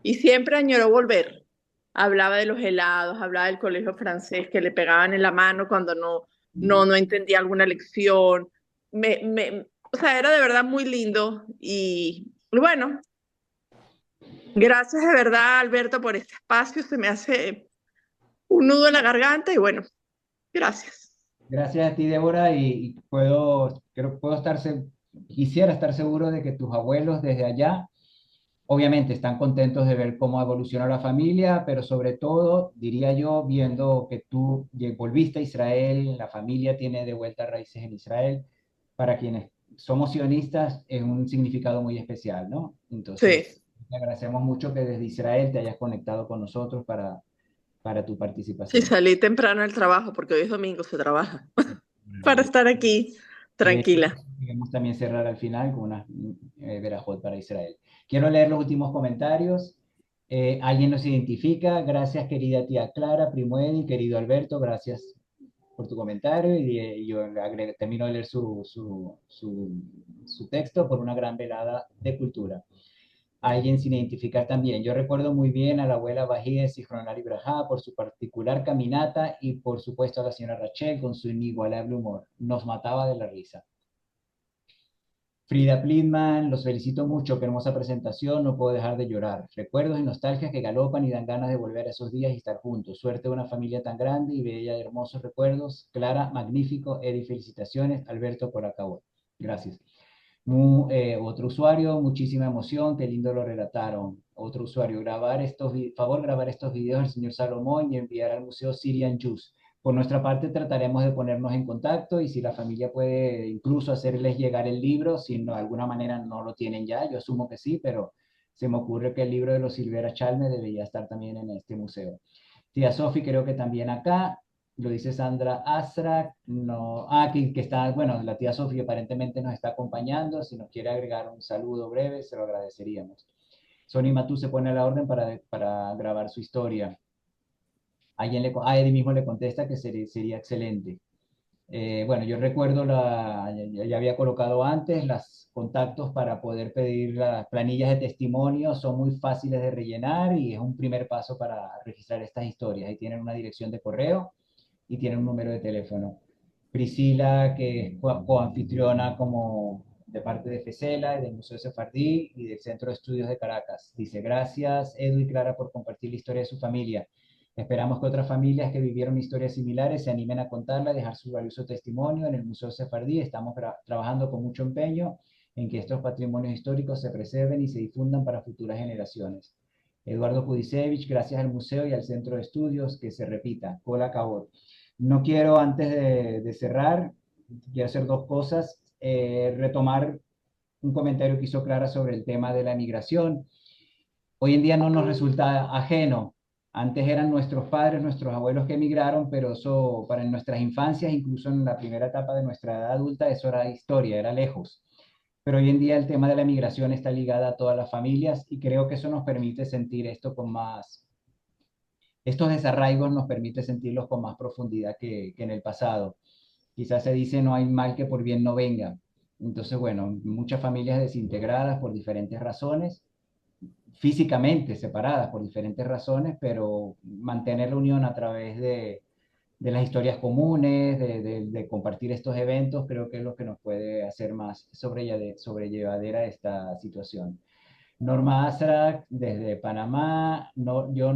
y siempre añoró volver. Hablaba de los helados, hablaba del colegio francés que le pegaban en la mano cuando no entendía alguna lección. O sea, era de verdad muy lindo y bueno, gracias de verdad, Alberto, por este espacio. Se me hace un nudo en la garganta y bueno, gracias. Gracias a ti, Débora, y puedo quisiera estar seguro de que tus abuelos desde allá, obviamente, están contentos de ver cómo evoluciona la familia, pero sobre todo, diría yo, viendo que tú volviste a Israel, la familia tiene de vuelta raíces en Israel, para quienes somos sionistas es un significado muy especial, ¿no? Sí, Entonces, te agradecemos mucho que desde Israel te hayas conectado con nosotros para tu sí, participación. salí temprano del trabajo porque hoy es domingo, se trabaja, para estar aquí Y de hecho, tranquila. queremos también cerrar al final con una verajot para Israel. Quiero leer los últimos comentarios. Alguien nos identifica. Gracias, querida tía Clara, primo Eddie, querido Alberto, gracias por tu comentario. Y yo termino de leer su texto por una gran velada de cultura. Alguien sin identificar también. Yo recuerdo muy bien a la abuela Bajía Sijronal Ibrahá por su particular caminata y por supuesto a la señora Rachel con su inigualable humor. Nos mataba de la risa. Frida Plidman, los felicito mucho, qué hermosa presentación, no puedo dejar de llorar. Recuerdos y nostalgias que galopan y dan ganas de volver a esos días y estar juntos. Suerte de una familia tan grande y bella, hermosos recuerdos. Clara, magnífico. Eddie, felicitaciones. Alberto, por acá. Gracias. Otro usuario, muchísima emoción, qué lindo lo relataron. Otro usuario, favor grabar estos videos del señor Salomón y enviar al Museo Syrian Jews. Por nuestra parte trataremos de ponernos en contacto y si la familia puede incluso hacerles llegar el libro, si no, de alguna manera no lo tienen ya, yo asumo que sí, pero se me ocurre que el libro de los Silvera Chalme debería estar también en este museo. Tía Sofi, creo que también acá, lo dice Sandra Asra, no, que está, bueno, la tía Sofi aparentemente nos está acompañando, si nos quiere agregar un saludo breve, se lo agradeceríamos. Sony Matú se pone a la orden para grabar su historia. Eddie mismo le contesta que sería excelente. Bueno, yo recuerdo, ya había colocado antes los contactos para poder pedir las planillas de testimonio, son muy fáciles de rellenar y es un primer paso para registrar estas historias. Ahí tienen una dirección de correo y tienen un número de teléfono. Priscila, que es coanfitriona como de parte de FECELA, del Museo Sefardí y del Centro de Estudios de Caracas. Dice, gracias Edu y Clara por compartir la historia de su familia. Esperamos que otras familias que vivieron historias similares se animen a contarla, dejar su valioso testimonio en el Museo Sefardí. Estamos trabajando con mucho empeño en que estos patrimonios históricos se preserven y se difundan para futuras generaciones. Eduardo Kudisevich, gracias al museo y al centro de estudios, que se repita. Cola Cabot. No quiero, antes de cerrar, quiero hacer dos cosas. Retomar un comentario que hizo Clara sobre el tema de la migración. Hoy en día no nos resulta ajeno Antes eran nuestros padres, nuestros abuelos que emigraron, pero eso para nuestras infancias, incluso en la primera etapa de nuestra edad adulta, eso era historia, era lejos. Pero hoy en día el tema de la migración está ligada a todas las familias y creo que eso nos permite sentir esto con más, estos desarraigos nos permite sentirlos con más profundidad que en el pasado. Quizás se dice no hay mal que por bien no venga. Entonces, bueno, muchas familias desintegradas por diferentes razones, físicamente separadas por diferentes razones, pero mantener la unión a través de las historias comunes, de compartir estos eventos, creo que es lo que nos puede hacer más sobrellevadera esta situación. Norma Asrak, desde Panamá, no, yo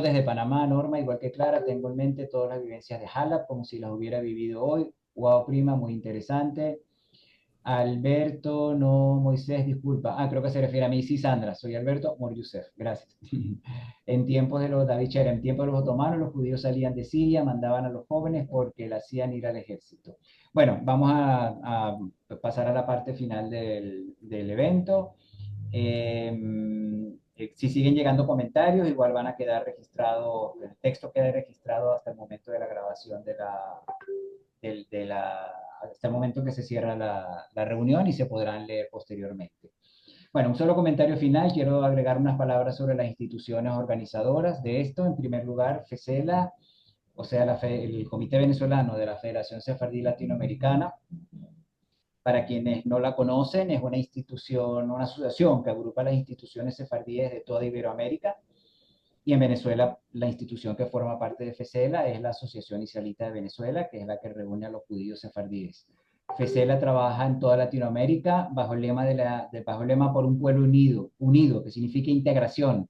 desde Panamá, Norma, igual que Clara, tengo en mente todas las vivencias de Jalap, como si las hubiera vivido hoy. Wow, prima, muy interesante. Alberto, no, Moisés, disculpa. Ah, creo que se refiere a mí. Sí, Sandra, soy Alberto Mor Youssef, gracias. En tiempos de los, David Chera, en tiempos de los otomanos, los judíos salían de Siria, mandaban a los jóvenes porque le hacían ir al ejército. Bueno, vamos a pasar a la parte final del evento. Si siguen llegando comentarios, igual van a quedar registrados, el texto queda registrado hasta el momento de la grabación hasta el momento que se cierra la reunión y se podrán leer posteriormente. Bueno, un solo comentario final. Quiero agregar unas palabras sobre las instituciones organizadoras de esto. En primer lugar, FECELA, o sea, el Comité Venezolano de la Federación Sefardí Latinoamericana. Para quienes no la conocen, es una institución, una asociación que agrupa las instituciones sefardíes de toda Iberoamérica. Y en Venezuela, la institución que forma parte de FECELA es la Asociación Israelita de Venezuela, que es la que reúne a los judíos sefardíes. FECELA trabaja en toda Latinoamérica bajo el lema, bajo el lema por un pueblo unido, unido, que significa integración.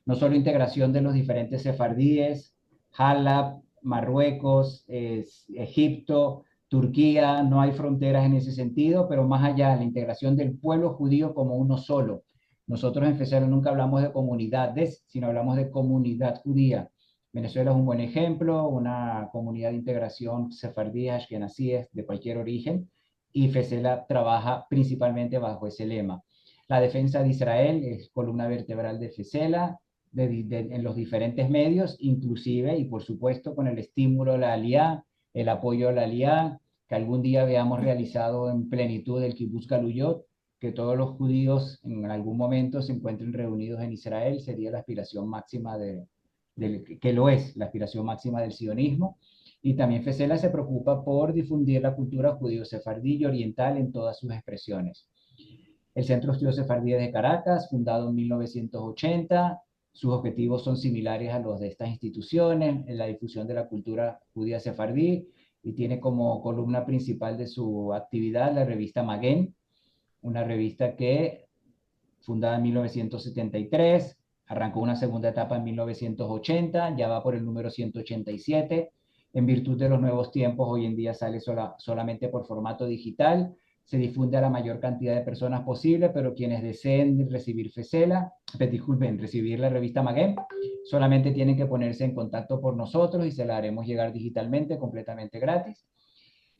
No solo integración de los diferentes sefardíes, Jalab, Marruecos, Egipto, Turquía, no hay fronteras en ese sentido, pero más allá, la integración del pueblo judío como uno solo. Nosotros en FECELA nunca hablamos de comunidades, sino hablamos de comunidad judía. Venezuela es un buen ejemplo, una comunidad de integración sefardí, ashkenazíes, de cualquier origen, y FECELA trabaja principalmente bajo ese lema. La defensa de Israel es columna vertebral de FECELA, en los diferentes medios, inclusive y por supuesto con el estímulo a la Aliá, el apoyo a la Aliá, que algún día veamos realizado en plenitud el Kibbutz Galuyot, que todos los judíos en algún momento se encuentren reunidos en Israel, sería la aspiración máxima que lo es, la aspiración máxima del sionismo. Y también FECELA se preocupa por difundir la cultura judío-sefardí y oriental en todas sus expresiones. El Centro de Estudios Sefardíes de Caracas, fundado en 1980, sus objetivos son similares a los de estas instituciones, en la difusión de la cultura judía sefardí, y tiene como columna principal de su actividad la revista Maguen, una revista que, fundada en 1973, arrancó una segunda etapa en 1980, ya va por el número 187. En virtud de los nuevos tiempos, hoy en día sale solamente por formato digital, se difunde a la mayor cantidad de personas posible, pero quienes deseen recibir FECELA, disculpen, recibir la revista Maguen, solamente tienen que ponerse en contacto por nosotros y se la haremos llegar digitalmente, completamente gratis.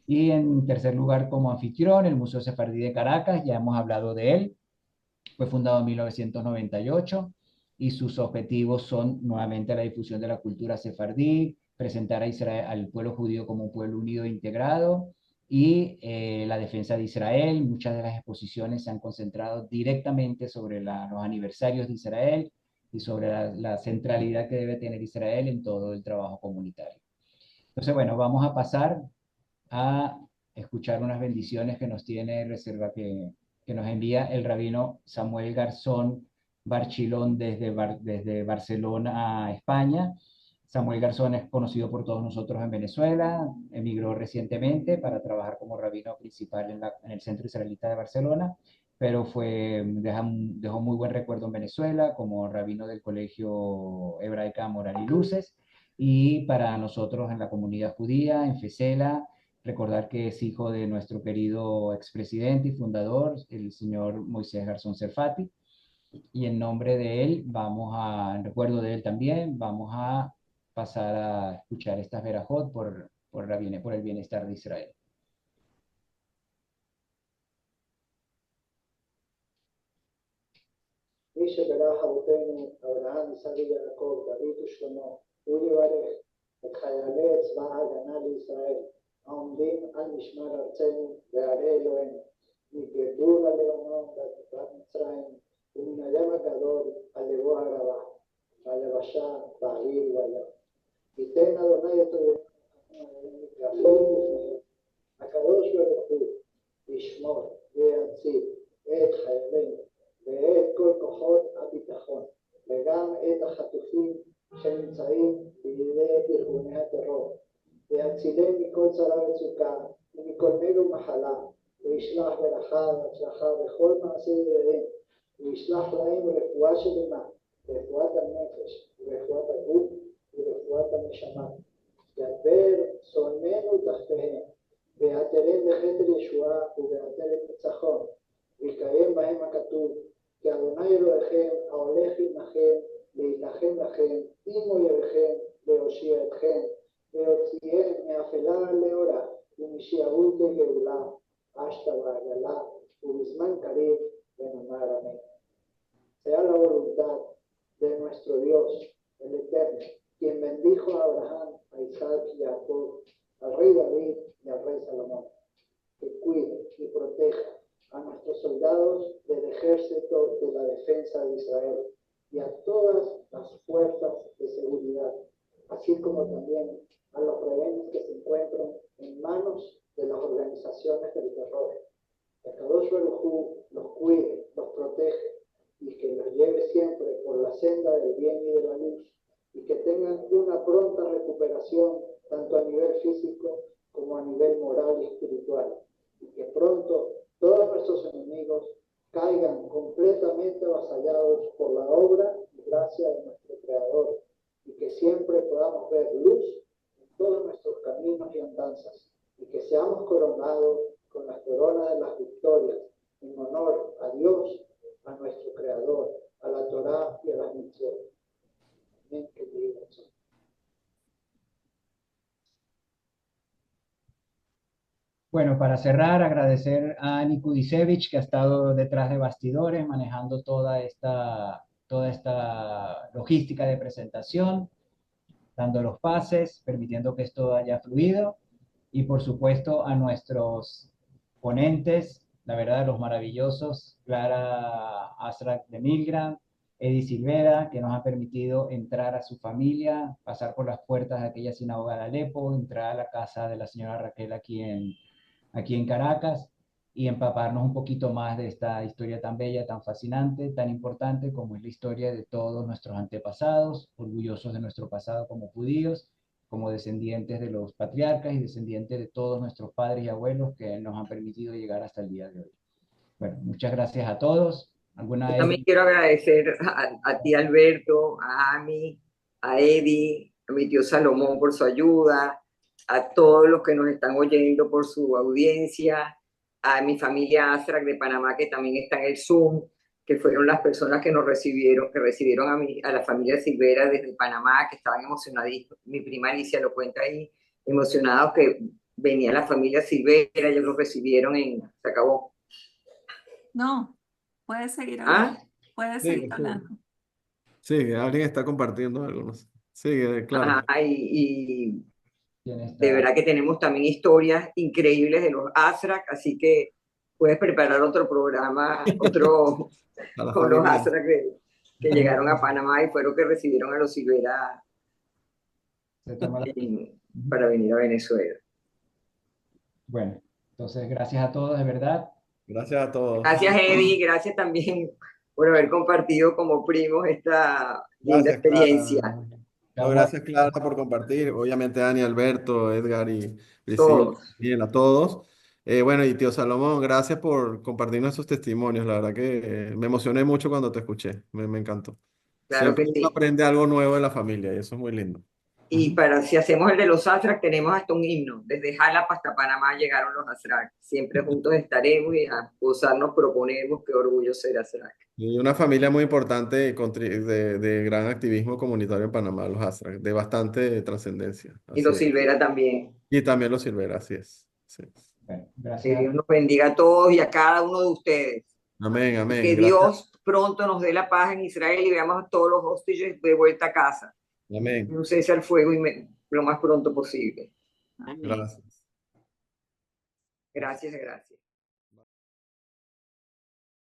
Y en tercer lugar, como anfitrión, el Museo Sefardí de Caracas, ya hemos hablado de él, fue fundado en 1998 y sus objetivos son nuevamente la difusión de la cultura sefardí, presentar a Israel, al pueblo judío como un pueblo unido e integrado y la defensa de Israel. Muchas de las exposiciones se han concentrado directamente sobre los aniversarios de Israel y sobre la centralidad que debe tener Israel en todo el trabajo comunitario. Entonces, bueno, vamos a pasar a escuchar unas bendiciones que nos tiene reserva, que nos envía el rabino Samuel Garzón Barchilón desde Barcelona a España. Samuel Garzón es conocido por todos nosotros en Venezuela, emigró recientemente para trabajar como rabino principal en el Centro Israelita de Barcelona, pero dejó muy buen recuerdo en Venezuela como rabino del Colegio Hebraica Moral y Luces, y para nosotros en la comunidad judía, en FECELA, recordar que es hijo de nuestro querido expresidente y fundador, el señor Moisés Garzón Serfati, y en nombre de él, en recuerdo de él también, vamos a pasar a escuchar estas verajot por el bienestar de Israel. מי שברך אבותינו, אברהם, יצחק ויעקב, דוד ושלמה, הוא יברך את חיילי צבא ההגנה לישראל, העומדים על משמר ארצנו וערי אלוהינו, מגדול הלבנון ועד מצרים, ומן הים הגדול על לבוא הרבה, והיבשה, באוויר ובים. ייתן אדוני את אויבינו ואפילו לפניהם. הקדוש ברוך הוא ישמור ויציל את חיילינו ואת כל כוחות הביטחון, וגם את החטופים שנמצאים בידי ארגוני הטרור, ויצילם מכל צרה וצוקה ומכל נגע ומחלה, וישלח ברכה והצלחה בכל מעשה ידיהם, וישלח להם רפואה שלמה, רפואת הנפש ורפואת הגוף ורפואת הנשמה. ידבר שונאינו תחתיהם, ויעטרם בכתר ישועה ובעטרת ניצחון, ויקיים בהם הכתוב, כי אדוני אלוהיכם ההולך עמכם להילחם לכם עם אויביכם להושיע אתכם, ויוציאם מאפלה לאורה ומשעבוד לגאולה, hasta la ובזמן קריב ונאמר אמן. Sea la voluntad de nuestro Dios, el Eterno, quien bendijo a Abraham, a Isaac y a Jacob, al rey David y al rey Salomón, que cuide y proteja a nuestros soldados del ejército de la defensa de Israel y a todas las fuerzas de seguridad, así como también a los rehenes que se encuentran en manos de las organizaciones del terror. Que Kadosh Baruj Hu los cuide, los protege y que los lleve siempre por la senda del bien y de la luz, y que tengan una pronta recuperación tanto a nivel físico como a nivel moral y espiritual, y que pronto todos nuestros enemigos caigan completamente avasallados por la obra y gracia de nuestro Creador, y que siempre podamos ver luz en todos nuestros caminos y andanzas, y que seamos coronados con la corona de las victorias en honor a Dios, a nuestro Creador, a la Torá y a las mitzvot. Amén, que diga eso. Bueno, para cerrar, agradecer a Ani Kudisevich, que ha estado detrás de bastidores, manejando toda esta logística de presentación, dando los pases, permitiendo que esto haya fluido, y por supuesto a nuestros ponentes, la verdad, los maravillosos, Clara Azrak de Milgram, Eddie Silvera, que nos ha permitido entrar a su familia, pasar por las puertas de aquella sinagoga de Alepo, entrar a la casa de la señora Raquel aquí en Caracas, y empaparnos un poquito más de esta historia tan bella, tan fascinante, tan importante como es la historia de todos nuestros antepasados, orgullosos de nuestro pasado como judíos, como descendientes de los patriarcas y descendientes de todos nuestros padres y abuelos que nos han permitido llegar hasta el día de hoy. Bueno, muchas gracias a todos. Yo también quiero agradecer a ti, Alberto, a Ami, a Eddie, a mi tío Salomón por su ayuda, a todos los que nos están oyendo por su audiencia, a mi familia Azrak de Panamá, que también está en el Zoom, que fueron las personas que nos recibieron, a la familia Silvera desde Panamá, que estaban emocionaditos. Mi prima Alicia lo cuenta ahí, emocionados que venía la familia Silvera, ellos los recibieron se acabó. No, puedes seguir hablando. Puedes seguir Sí, hablando. sí, alguien está compartiendo algo, no sé. Sigue, claro. Ajá, y de verdad que tenemos también historias increíbles de los Azrak, así que puedes preparar otro programa, con los Azrak que llegaron a Panamá y fueron que recibieron a los Silvera para venir a Venezuela. Bueno, entonces gracias a todos, de verdad. Gracias a todos. Gracias, Eddie, gracias también por haber compartido como primos esta linda experiencia. Clara. No, gracias, Clara, por compartir. Obviamente, Dani, Alberto, Edgar y Priscila, Todos. bien, a todos. Bueno, y tío Salomón, gracias por compartirnos esos testimonios. La verdad que me emocioné mucho cuando te escuché. Me encantó. Claro Siempre que uno sí. aprende algo nuevo de la familia y eso es muy lindo. Y si hacemos el de los Azrak, tenemos hasta un himno. Desde Jalapa hasta Panamá llegaron los Azrak. Siempre juntos estaremos y a gozarnos proponemos. Qué orgullo ser Azrak. Y una familia muy importante de gran activismo comunitario en Panamá, los Azrak, de bastante trascendencia. Y los Así es. Silvera también. Y también los Silvera, así es. Sí. Bueno, Que gracias. Dios nos bendiga a todos y a cada uno de ustedes. Amén, amén. Que Gracias. Dios pronto nos dé la paz en Israel y veamos a todos los hostages de vuelta a casa. Amén. Un cese al fuego lo más pronto posible. Gracias. Gracias, gracias.